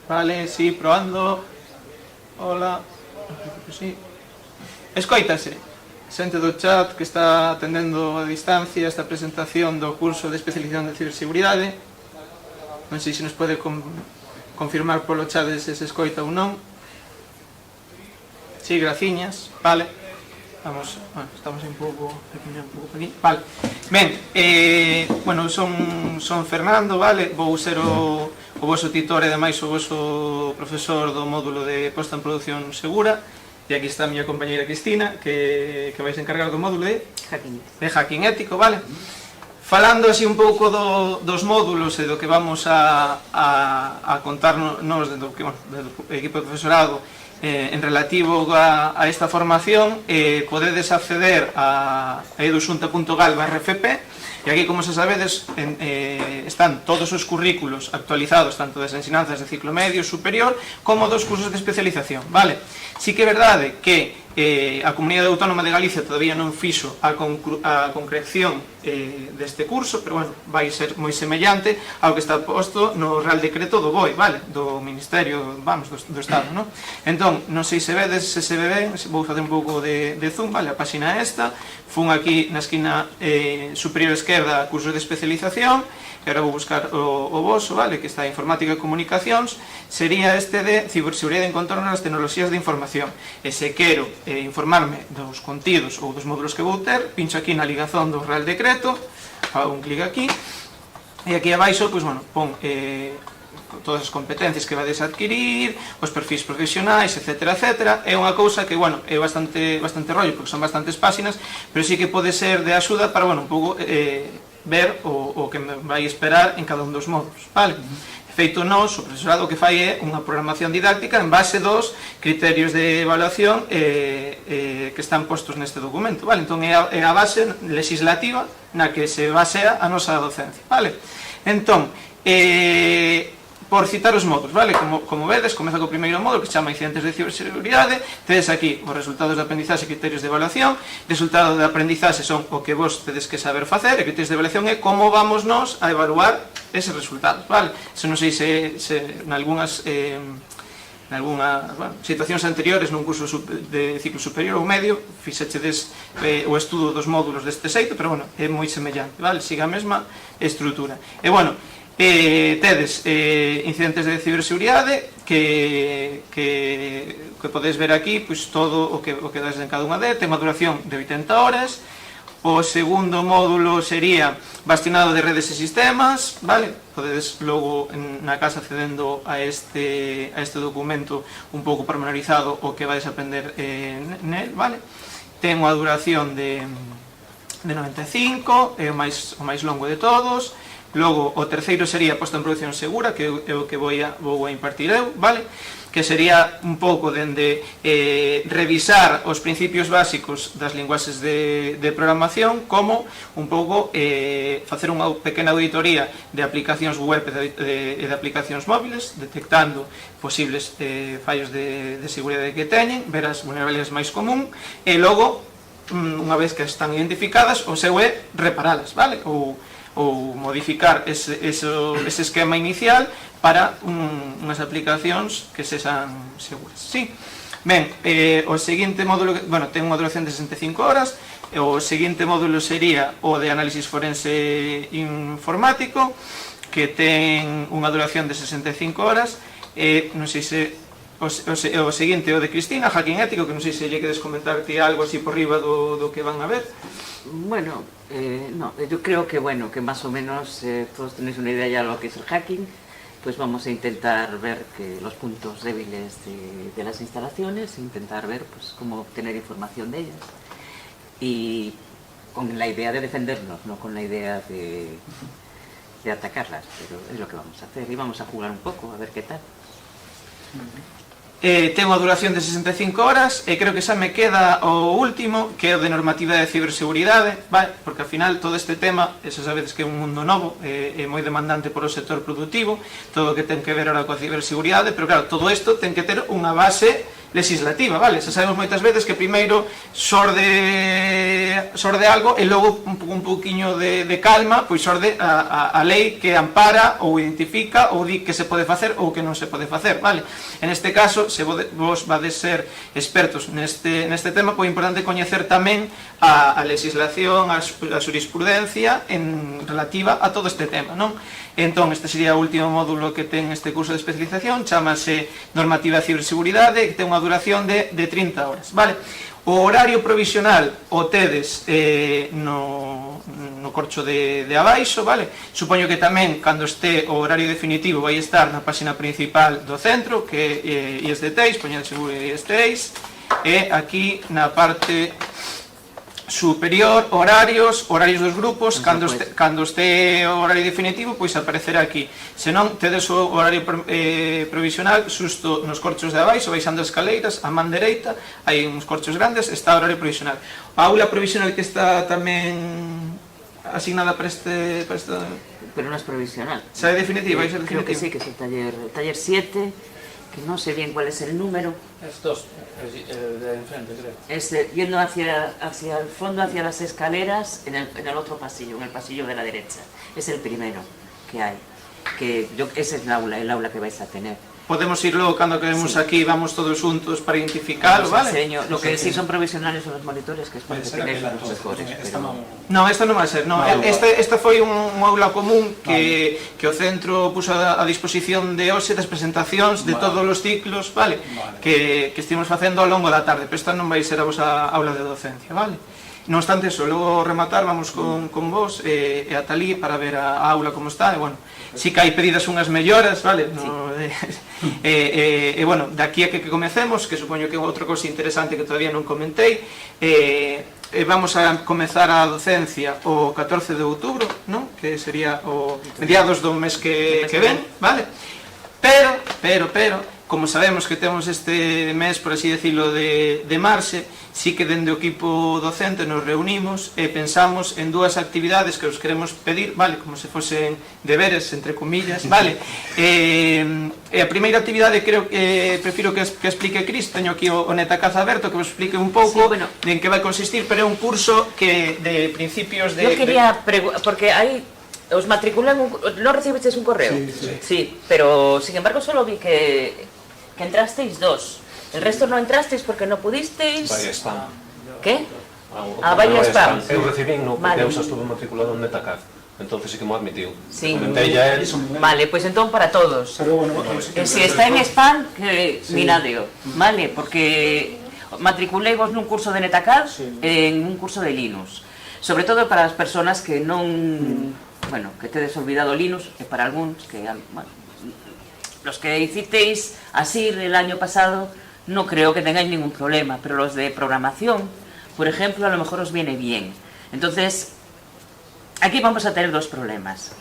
Vale, sí, probando. Hola. Sí. Escoítase. Xente do chat que está atendendo a distancia esta presentación do curso de especialización de ciberseguridade. Non sei se nos pode confirmar polo chat se se escoita ou non. Sí, graciñas. Vale. Vamos, bueno, estamos un pouco aquí. Vale. Ben, bueno, son Fernando, vale? Vou ser o vosso titor e demais o voso profesor do módulo de posta en produción segura. E aquí está a miña compañeira Cristina, que vais a encargar do módulo de hacking ético, vale? Falando así un pouco dos módulos e do que vamos a contarnos do equipo de profesorado en relativo a esta formación, podedes acceder a edusunta.gal/fp. E aquí, como se sabedes, están todos os currículos actualizados, tanto das ensinanzas de ciclo medio, superior, como dos cursos de especialización, vale? Sí que é verdade que a Comunidade Autónoma de Galicia todavía non fixo a concreción deste curso, pero, bueno, vai ser moi semellante ao que está posto no Real Decreto do BOE, vale? Do Ministerio, vamos, do Estado, non? Entón, non sei se vedes, se ve ben, vou facer un pouco de zoom, vale? A páxina é esta, fun aquí na esquina superior esquerda cursos de especialización, e agora vou buscar o voso, vale? Que está Informática e Comunicacións, sería este de Ciberseguridade en contorno ás tecnoloxías de información. E se quero informarme dos contidos ou dos módulos que vou ter, pincho aquí na ligazón do Real Decreto, hago un clic aquí, e aquí abaixo, pois, bueno, pon todas as competencias que vades a adquirir, os perfis profesionais, etc, etc. É unha cousa que, bueno, é bastante rollo, porque son bastantes páxinas, pero sí que pode ser de axuda para, bueno, un pouco ver o que me vai esperar en cada un dos módulos, vale? Feito nós, o profesorado que fai é unha programación didáctica en base dos criterios de evaluación que están postos neste documento, vale? Entón é a base legislativa na que se basea a nosa docencia, vale? Entón, por citar os módulos, vale? Como vedes, comeza co primeiro módulo que se chama Incidentes de Ciberseguridade. Tedes aquí os resultados de aprendizaxe e criterios de evaluación. Resultados de aprendizaxe son o que vos tedes que saber facer, e criterios de evaluación é como vamos nós a evaluar eses resultados, vale? Se non sei se en algunhas situacións anteriores nun curso de ciclo superior ou medio fixechedes o estudo dos módulos deste xeito, pero, bueno, é moi semellante, vale? Siga a mesma estrutura. E, bueno, tedes incidentes de ciberseguridade que podedes ver aquí, pois todo o que dás en cada unha deles. Ten unha duración de 80 horas. O segundo módulo sería bastionado de redes e sistemas, vale? Podedes logo na casa accedendo a este documento un pouco pormenorizado o que vais a aprender nel, vale? Ten unha duración de 95, é o máis longo de todos. Logo, o terceiro sería posta en produción segura, que é o que vou a impartir eu, vale? Que sería un pouco dende revisar os principios básicos das linguaxes de programación, como un pouco facer unha pequena auditoría de aplicacións web e de aplicacións móviles, detectando posibles fallos de seguridade que teñen, ver as vulnerabilidades máis común, e logo, unha vez que están identificadas, o seu é reparalas, vale? Ou modificar ese esquema inicial para unhas aplicacións que sexan seguras. Sí. Ben, o seguinte módulo, bueno, ten unha duración de 65 horas. O seguinte módulo sería o de análisis forense informático, que ten unha duración de 65 horas. Non sei se o seguinte o de Cristina, hacking ético, que non sei se lle queres comentarte algo así por riba do que van a ver. Bueno, no, yo creo que, bueno, que más o menos todos tenéis una idea ya de lo que es el hacking. Pues vamos a intentar ver los puntos débiles de las instalaciones, intentar ver, pues, cómo obtener información de ellas, y con la idea de defendernos, no con la idea de atacarlas, pero es lo que vamos a hacer, y vamos a jugar un poco, a ver qué tal. Ten unha duración de 65 horas, e creo que xa me queda o último, que é o de normativa de ciberseguridade, vale? Porque ao final todo este tema, xa sabedes que é un mundo novo, é moi demandante por o sector productivo, todo o que ten que ver ahora coa ciberseguridade, pero claro, todo isto ten que ter unha base legislativa, vale? Xa sabemos moitas veces que primeiro xorde algo e logo un pouquiño de calma, pois xorde a lei que ampara ou identifica ou di que se pode facer ou que non se pode facer, vale? En este caso, se vos vades ser expertos neste tema, pois é importante coñecer tamén a legislación, a xurisprudencia relativa a todo este tema, non? Entón, este sería o último módulo que ten este curso de especialización, chamase Normativa de Ciberseguridade, que ten unha duración de 30 horas, vale? O horario provisional o tedes no corcho de abaixo, vale? Supoño que tamén, cando este o horario definitivo, vai estar na página principal do centro, que é ISDTEIS, poñed seguro ISDTEIS, e aquí na parte superior, horarios dos grupos, cando este o horario definitivo, pois aparecerá aquí. Se non, tedes o horario provisional xusto nos corchos de abaixo, baixando as escaleiras, a man dereita, hai uns corchos grandes, está o horario provisional. A aula provisional que está tamén asignada para esta... Pero non é provisional. Xa é definitiva, vai ser definitiva. Creo que sí, que es el taller 7, que no sé bien cuál es el número. Es 2, el de enfrente, creo. Es yendo hacia el fondo, hacia las escaleras, en el otro pasillo, en el pasillo de la derecha. Es el primero que hay. Ese es el aula que vais a tener. Podemos ir luego, cando quedemos aquí, vamos todos juntos para identificarlo, ¿vale? Lo que sí son provisionales son los monitores, que es para que tenéis los mejores. No, esta non vai ser, no. Esta foi un aula común que o centro puso a disposición de hoxe das presentacións de todos os ciclos, vale? Que estivemos facendo ao longo da tarde, pero esta non vai ser a vosa aula de docencia, vale? Non obstante eso, logo rematar, vamos con vos e ata ali para ver a aula como está, e bueno, si que hai pedidas unhas melloras, vale? E bueno, daqui a que comecemos, que supoño que é outra cousa interesante que todavía non comentei, vamos a comezar a docencia o 14 de outubro, non? Que sería o mediados do mes que ven, vale? Pero, como sabemos que temos este mes, por así decirlo, de marxe, sí que dende o equipo docente nos reunimos e pensamos en dúas actividades que os queremos pedir, vale, como se fosen deberes, entre comillas, vale. E a primeira actividade creo que prefiro que explique Cris, teño aquí o Netacaza aberto, que vos explique un pouco en que vai consistir, pero é un curso que de principios de... Yo quería porque hai... ¿Os matriculan? ¿No recibisteis un correo? Sí, pero sin embargo solo vi que entrasteis 2. El resto no entrasteis porque no pudisteis... Vaya spam. ¿Qué? Vaya spam. Eu recibín no porque eu xa estuve matriculado en Netacaz. Entonces sí que me admitiu. Sí. Comentei ya él. Vale, pues entonces para todos. Si está en spam, que miradeo. Vale, porque matriculei vos nun curso de Netacaz en un curso de Linux. Sobre todo para as persoas que non... Bueno, que tedes olvidado Linux, e para algúns que, bueno, los que hicisteis así el año pasado, no creo que tengáis ningún problema, pero los de programación, por ejemplo, a lo mejor os viene bien. Entonces, aquí vamos a tener dos problemas.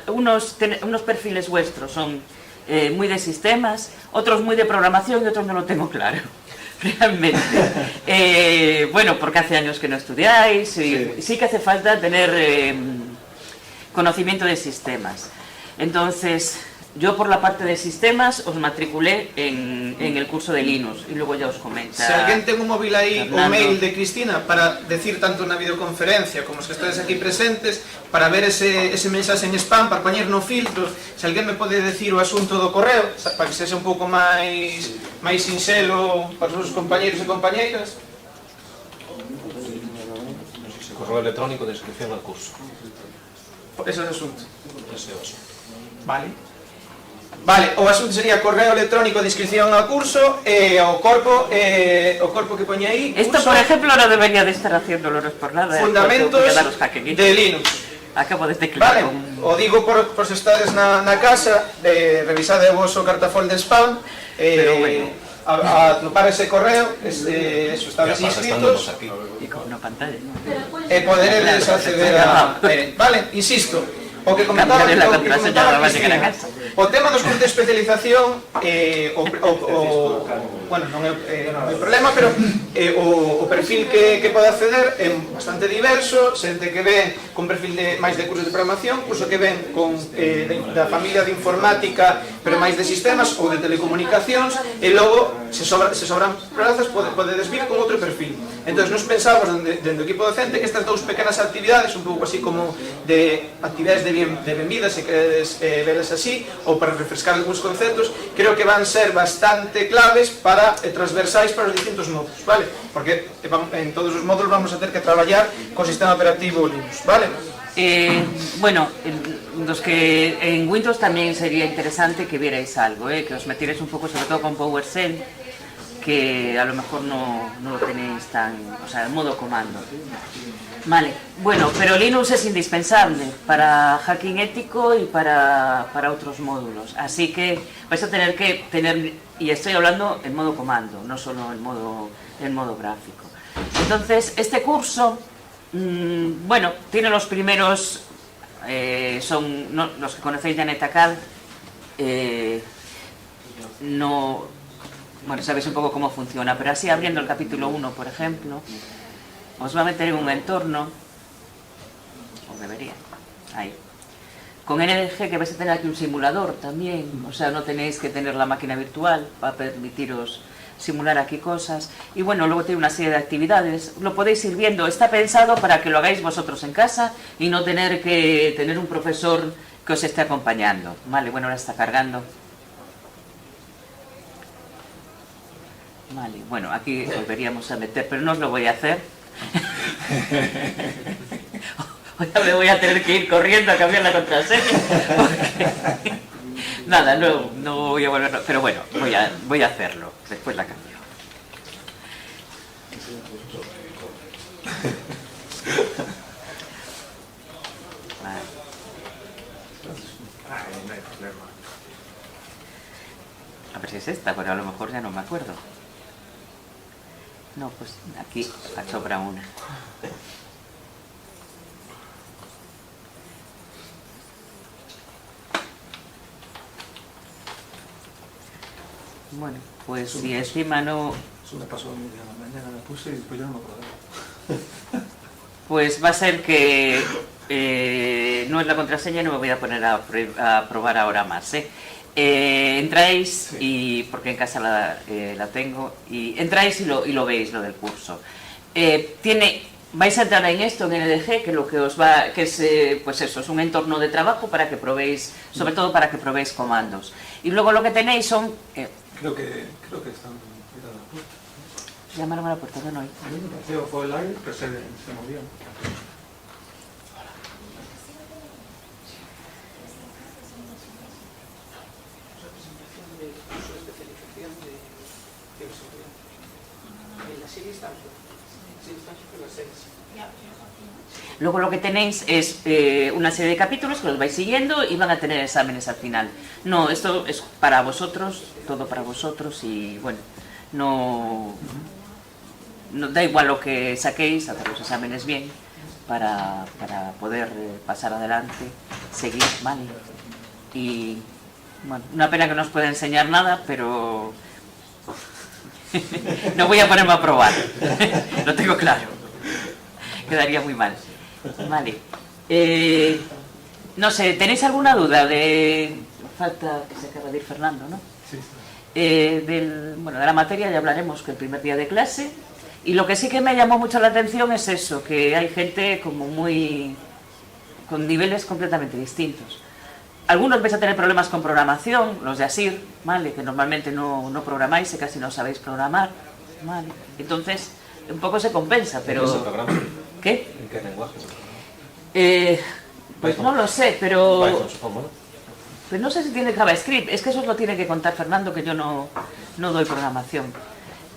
Unos perfiles vuestros son muy de sistemas, otros muy de programación y otros no lo tengo claro. Realmente. Bueno, porque hace años que no estudiáis y sí que hace falta tener conocimiento de sistemas. Entonces, yo por la parte de sistemas os matriculé en el curso de Linux y luego ya os comenta. Se alguén ten un móvil aí, o mail de Cristina, para decir tanto na videoconferencia como os que estáis aquí presentes, para ver ese mensaxe en spam, para poñer no filtro, se alguén me pode decir o asunto do correo, para que sexa un pouco máis sinxelo para os compañeros e compañeiras. Correo electrónico de inscripción al curso. Ese é o asunto. Ese é o asunto. Vale, o asunto sería correo electrónico de inscripción ao curso e o corpo que poñe aí. Esto, por ejemplo, no debería de estar haciéndolo, no es por nada. Fundamentos de Linux. Acabo de teclar. Vale, o digo por se estades na casa, revisade o vosso cartafol de spam, pero bueno, a atopar ese correo, eso, estades inscritos e con unha pantalla e poderedes acceder a... Vale, insisto, o que comentaba o tema dos cursos de especialización, bueno, non é problema, pero o perfil que pode acceder é bastante diverso, xente que ven con perfil máis de cursos de programación, curso que ven da familia de informática pero máis de sistemas ou de telecomunicacións, e logo, se sobran prazas, podedes vir con outro perfil. Entón, nos pensamos, dentro do equipo docente, que estas dous pequenas actividades, un pouco así como de actividades de benvida, se queres velas así, ou para refrescar algúns conceptos, creo que van ser bastante claves para transversais para os distintos módulos, vale? Porque en todos os módulos vamos a ter que traballar con sistema operativo Linux, vale? Bueno, los que en Windows también sería interesante que vierais algo, que os metierais un poco, sobre todo con PowerShell, que a lo mejor no lo tenéis tan, o sea, en modo comando. Vale, bueno, pero Linux es indispensable para hacking ético y para otros módulos, así que vais a tener que tener, y estoy hablando en modo comando, no solo en modo gráfico. Entonces, este curso, bueno, tiene los primeros, son los que conocéis de Netacad, no, bueno, sabéis un poco cómo funciona, pero así abriendo el capítulo 1, por ejemplo, os va a meter en un entorno, o debería, ahí, con NDG, que vais a tener aquí un simulador también, o sea, no tenéis que tener la máquina virtual para permitiros simular aquí cosas, y bueno, luego tiene una serie de actividades, lo podéis ir viendo, está pensado para que lo hagáis vosotros en casa y no tener que tener un profesor que os esté acompañando, vale, bueno, ahora está cargando. Vale, bueno, aquí volveríamos a meter, pero no os lo voy a hacer. Ahora me voy a tener que ir corriendo a cambiar la contraseña. Porque... Nada, no voy a volverlo, pero bueno, voy a hacerlo, después la cambio. Vale. A ver si es esta, pero a lo mejor ya no me acuerdo. No, pues aquí sobra una. Bueno, pues si encima no... Eso me pasó a mí, a la mañana la puse y después ya no me acordaba. Pues va a ser que no es la contraseña y no me voy a poner a probar ahora más, entráis, y porque en casa la tengo, y entráis y lo veis, lo del curso. Vais a entrar en esto, en NDG, que lo que os va, que es, pues eso, es un entorno de trabajo para que probéis, sobre todo para que probéis comandos. Y luego lo que tenéis son... Creo que están cuidando la puerta. Llamaron a la puerta, no hay. A mí me pareció fue el aire, pero se movió. Luego lo que tenéis es una serie de capítulos que los vais siguiendo y van a tener exámenes al final. No, esto es para vosotros, todo para vosotros, y bueno, no da igual lo que saquéis, hacer los exámenes bien para poder pasar adelante, seguir, ¿vale? Y bueno, una pena que no os pueda enseñar nada, pero no voy a ponerme a probar, lo tengo claro, quedaría muy mal. Vale, no sé, ¿tenéis alguna duda de... Falta que se acaba de ir Fernando, ¿no? Sí. Bueno, de la materia ya hablaremos que el primer día de clase, y lo que sí que me llamó mucho la atención es eso, que hay gente como muy... con niveles completamente distintos. Algunos vais a tener problemas con programación, los de ASIR, ¿vale? Que normalmente no programáis y casi no sabéis programar, ¿vale? Entonces, un poco se compensa, pero... ¿En qué se programa? ¿Qué? ¿En qué lenguaje? Pues no lo sé, pero... Python, supongo, ¿no? Pues no sé si tiene JavaScript, es que eso os lo tiene que contar Fernando, que yo no doy programación.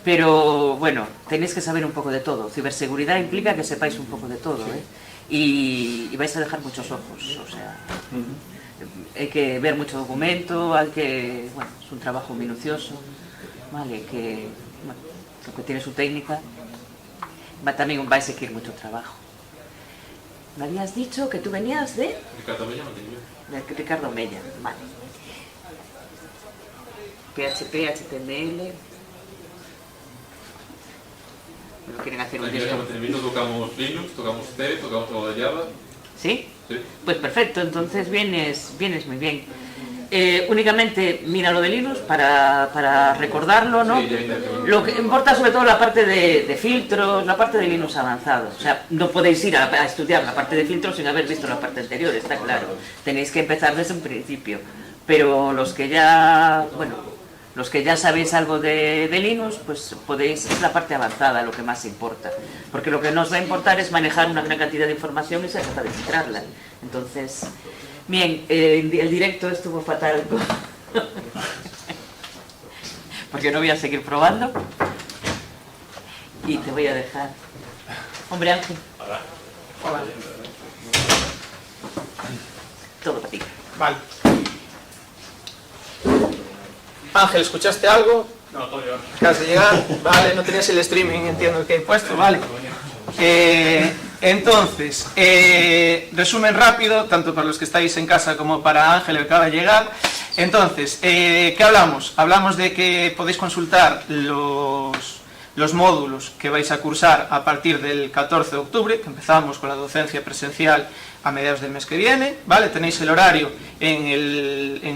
Pero bueno, tenéis que saber un poco de todo. Ciberseguridad implica que sepáis un poco de todo, ¿eh? Y vais a dejar muchos ojos, o sea... Hay que ver mucho documento, hay que... Bueno, es un trabajo minucioso, ¿vale? Que, bueno, que tiene su técnica. También va a exigir mucho trabajo. Me habías dicho que tú venías de... Ricardo Mella, mantenimiento. De Ricardo Mella, vale. PHP, HTML... ¿No quieren hacer un disco? En mantenimiento tocamos Linux, tocamos C, tocamos algo de Java. ¿Sí? Sí. Pues perfecto, entonces vienes muy bien. únicamente mira lo de Linux para recordarlo, ¿no? Lo que importa sobre todo la parte de filtros, la parte de Linux avanzado. O sea, no podéis ir a estudiar la parte de filtros sin haber visto la parte anterior, está claro. Tenéis que empezar desde un principio. Pero los que ya, bueno, los que ya sabéis algo de Linux, pues podéis, es la parte avanzada lo que más importa. Porque lo que nos va a importar es manejar una gran cantidad de información y se trata de filtrarla. Entonces, bien, el directo estuvo fatal. Porque no voy a seguir probando. Y te voy a dejar. Hombre, Ángel. Hola. Todo para ti. Vale. Ángel, ¿escuchaste algo? No, todavía no. Acabas de llegar, vale, no tenías el streaming, entiendo que he puesto, vale. Entonces, resumen rápido, tanto para los que estáis en casa como para Ángel, que acaba de llegar. Entonces, ¿qué hablamos? Hablamos de que podéis consultar los módulos que vais a cursar a partir del 14 de octubre, que empezamos con la docencia presencial a mediados del mes que viene, ¿vale? Tenéis el horario en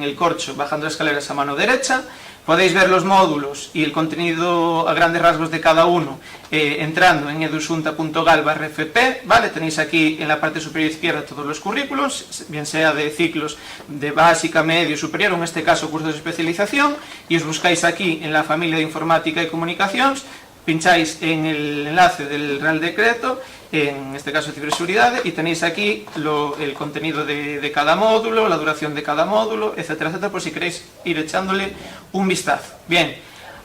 el corcho, bajando las escaleras a mano derecha. Podéis ver los módulos y el contenido a grandes rasgos de cada uno entrando en edusunta.gal/fp, ¿vale? Tenéis aquí en la parte superior izquierda todos los currículos, bien sea de ciclos de básica, medio, superior, o en este caso cursos de especialización, y os buscáis aquí en la familia de Informática y Comunicacións, pincháis en el enlace del Real Decreto, en este caso ciberseguridad, y tenéis aquí el contenido de cada módulo, la duración de cada módulo, etcétera, etcétera, por si queréis ir echándole un vistazo. Bien,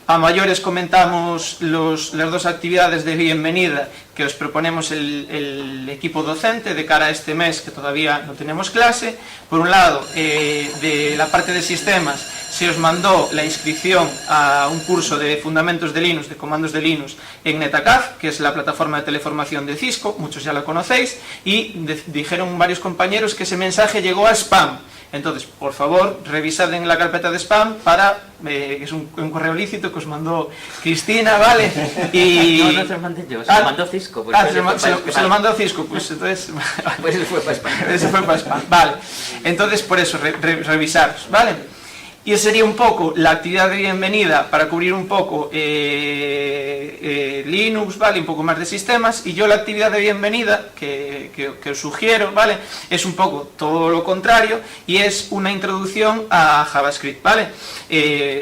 a mayores comentamos las dos actividades de bienvenida que os proponemos el equipo docente de cara a este mes, que todavía no tenemos clase. Por un lado, de la parte de sistemas, se os mandó la inscripción a un curso de fundamentos de Linux, de comandos de Linux, en Netacaf, que es la plataforma de teleformación de Cisco, muchos ya la conocéis, y dijeron varios compañeros que ese mensaje llegó a spam. Entonces, por favor, revisad en la carpeta de spam para, que es un correo lícito que os mandó Cristina, ¿vale? Y... No se lo mandé yo, se lo mandó Cisco. Pues se lo mandó Cisco, pues entonces... Pues eso fue para spam. Eso fue para spam, vale. Entonces, por eso, revisaros, ¿vale? Y esa sería un poco la actividad de bienvenida para cubrir un poco Linux, ¿vale? Un poco más de sistemas. Y yo la actividad de bienvenida que os sugiero, ¿vale? Es un poco todo lo contrario y es una introducción a JavaScript, ¿vale?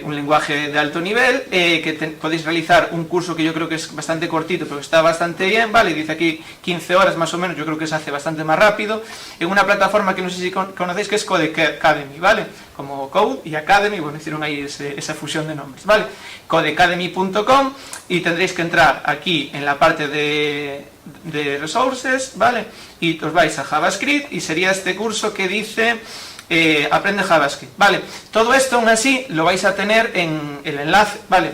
Un lenguaje de alto nivel que podéis realizar un curso que yo creo que es bastante cortito, pero está bastante bien, ¿vale? Dice aquí 15 horas más o menos, yo creo que se hace bastante más rápido, en una plataforma que no sé si conocéis, que es Codecademy, ¿vale? Como Code y Academy, bueno, hicieron ahí esa fusión de nombres, ¿vale? Codecademy.com, y tendréis que entrar aquí en la parte de resources, ¿vale? Y os vais a JavaScript y sería este curso que dice aprende JavaScript, ¿vale? Todo esto aún así lo vais a tener en el enlace, ¿vale?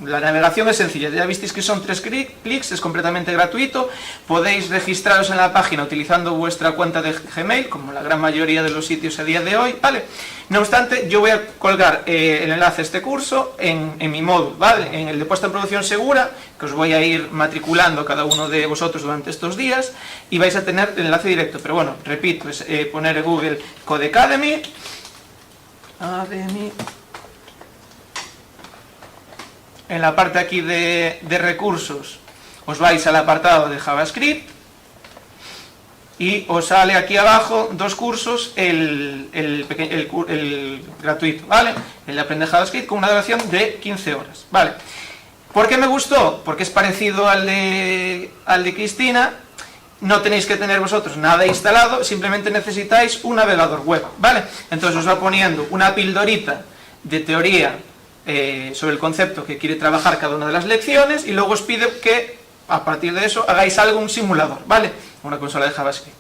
La navegación es sencilla, ya visteis que son 3 clics, es completamente gratuito, podéis registraros en la página utilizando vuestra cuenta de Gmail, como la gran mayoría de los sitios a día de hoy, ¿vale? No obstante, yo voy a colgar el enlace a este curso en mi módulo, ¿vale? En el de puesta en producción segura, que os voy a ir matriculando cada uno de vosotros durante estos días, y vais a tener el enlace directo, pero bueno, repito, es poner en Google Codecademy, en la parte aquí de recursos os vais al apartado de JavaScript y os sale aquí abajo dos cursos, el gratuito, ¿vale? El de aprender JavaScript con una duración de 15 horas, ¿vale? ¿Por qué me gustó? Porque es parecido al de Cristina. No tenéis que tener vosotros nada instalado, simplemente necesitáis un navegador web, ¿vale? Entonces os va poniendo una pildorita de teoría sobre el concepto que quiere trabajar cada una de las lecciones, y luego os pide que a partir de eso hagáis algo, un simulador, ¿vale? Una consola de JavaScript.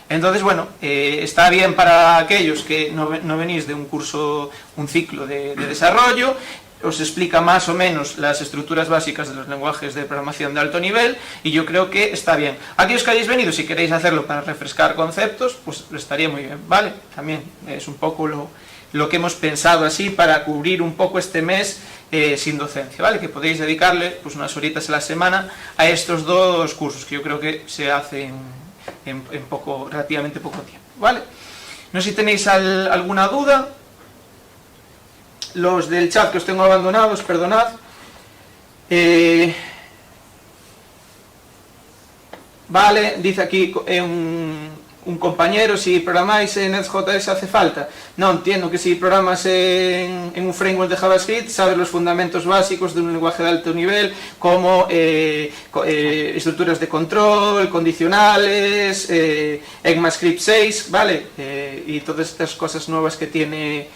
Entonces, bueno, está bien para aquellos que no venís de un curso, un ciclo de desarrollo. Os explica más o menos las estructuras básicas de los lenguajes de programación de alto nivel, y yo creo que está bien. Aquellos que hayáis venido, si queréis hacerlo para refrescar conceptos, pues estaría muy bien, ¿vale? También es un poco lo que hemos pensado así para cubrir un poco este mes sin docencia, ¿vale? Que podéis dedicarle pues unas horitas a la semana a estos dos cursos, que yo creo que se hacen en relativamente poco tiempo, ¿vale? No sé si tenéis alguna duda. los del chat que os tengo abandonados, perdonad. Vale, dice aquí un compañero, si programáis en Nest.js hace falta. No, entiendo que si programas en un framework de JavaScript, sabes los fundamentos básicos de un lenguaje de alto nivel, como estructuras de control, condicionales, ECMAScript 6, ¿vale? Y todas estas cosas nuevas que tiene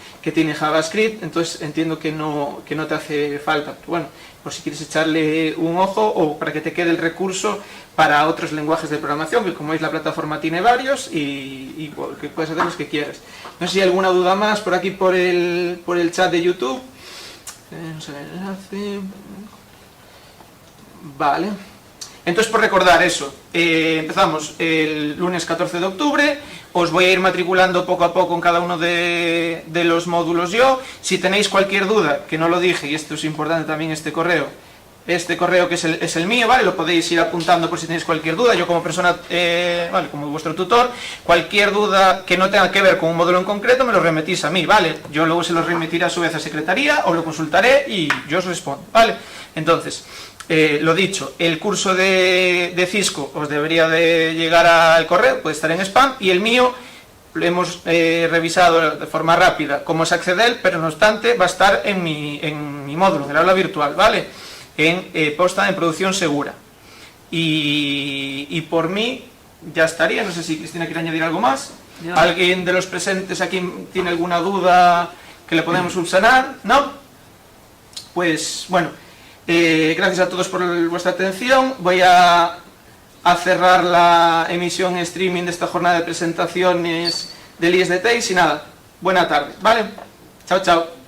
JavaScript, entonces entiendo que no te hace falta. Bueno, por si quieres echarle un ojo o para que te quede el recurso para otros lenguajes de programación, que como veis la plataforma tiene varios y que puedes hacer los que quieras. No sé si hay alguna duda más por aquí por el chat de YouTube. No sé el enlace. Vale. Entonces, por recordar eso, empezamos el lunes 14 de octubre, os voy a ir matriculando poco a poco en cada uno de los módulos yo. Si tenéis cualquier duda, que no lo dije, y esto es importante también, este correo que es el mío, ¿vale? Lo podéis ir apuntando por si tenéis cualquier duda. Yo como persona, ¿vale? Como vuestro tutor, cualquier duda que no tenga que ver con un módulo en concreto, me lo remitís a mí, ¿vale? Yo luego se lo remitiré a su vez a secretaría, o lo consultaré y yo os respondo, ¿vale? Entonces, lo dicho, el curso de Cisco os debería de llegar al correo, puede estar en spam, y el mío lo hemos revisado de forma rápida cómo es acceder, pero no obstante va a estar en mi módulo, en el aula virtual, ¿vale? En posta en producción segura. Y por mí ya estaría. No sé si Cristina quiere añadir algo más. ¿Alguien de los presentes aquí tiene alguna duda que le podemos subsanar? ¿No? Pues bueno, gracias a todos por vuestra atención. Voy a cerrar la emisión en streaming de esta jornada de presentaciones del ISDT y nada, buena tarde, ¿vale? Chao, chao.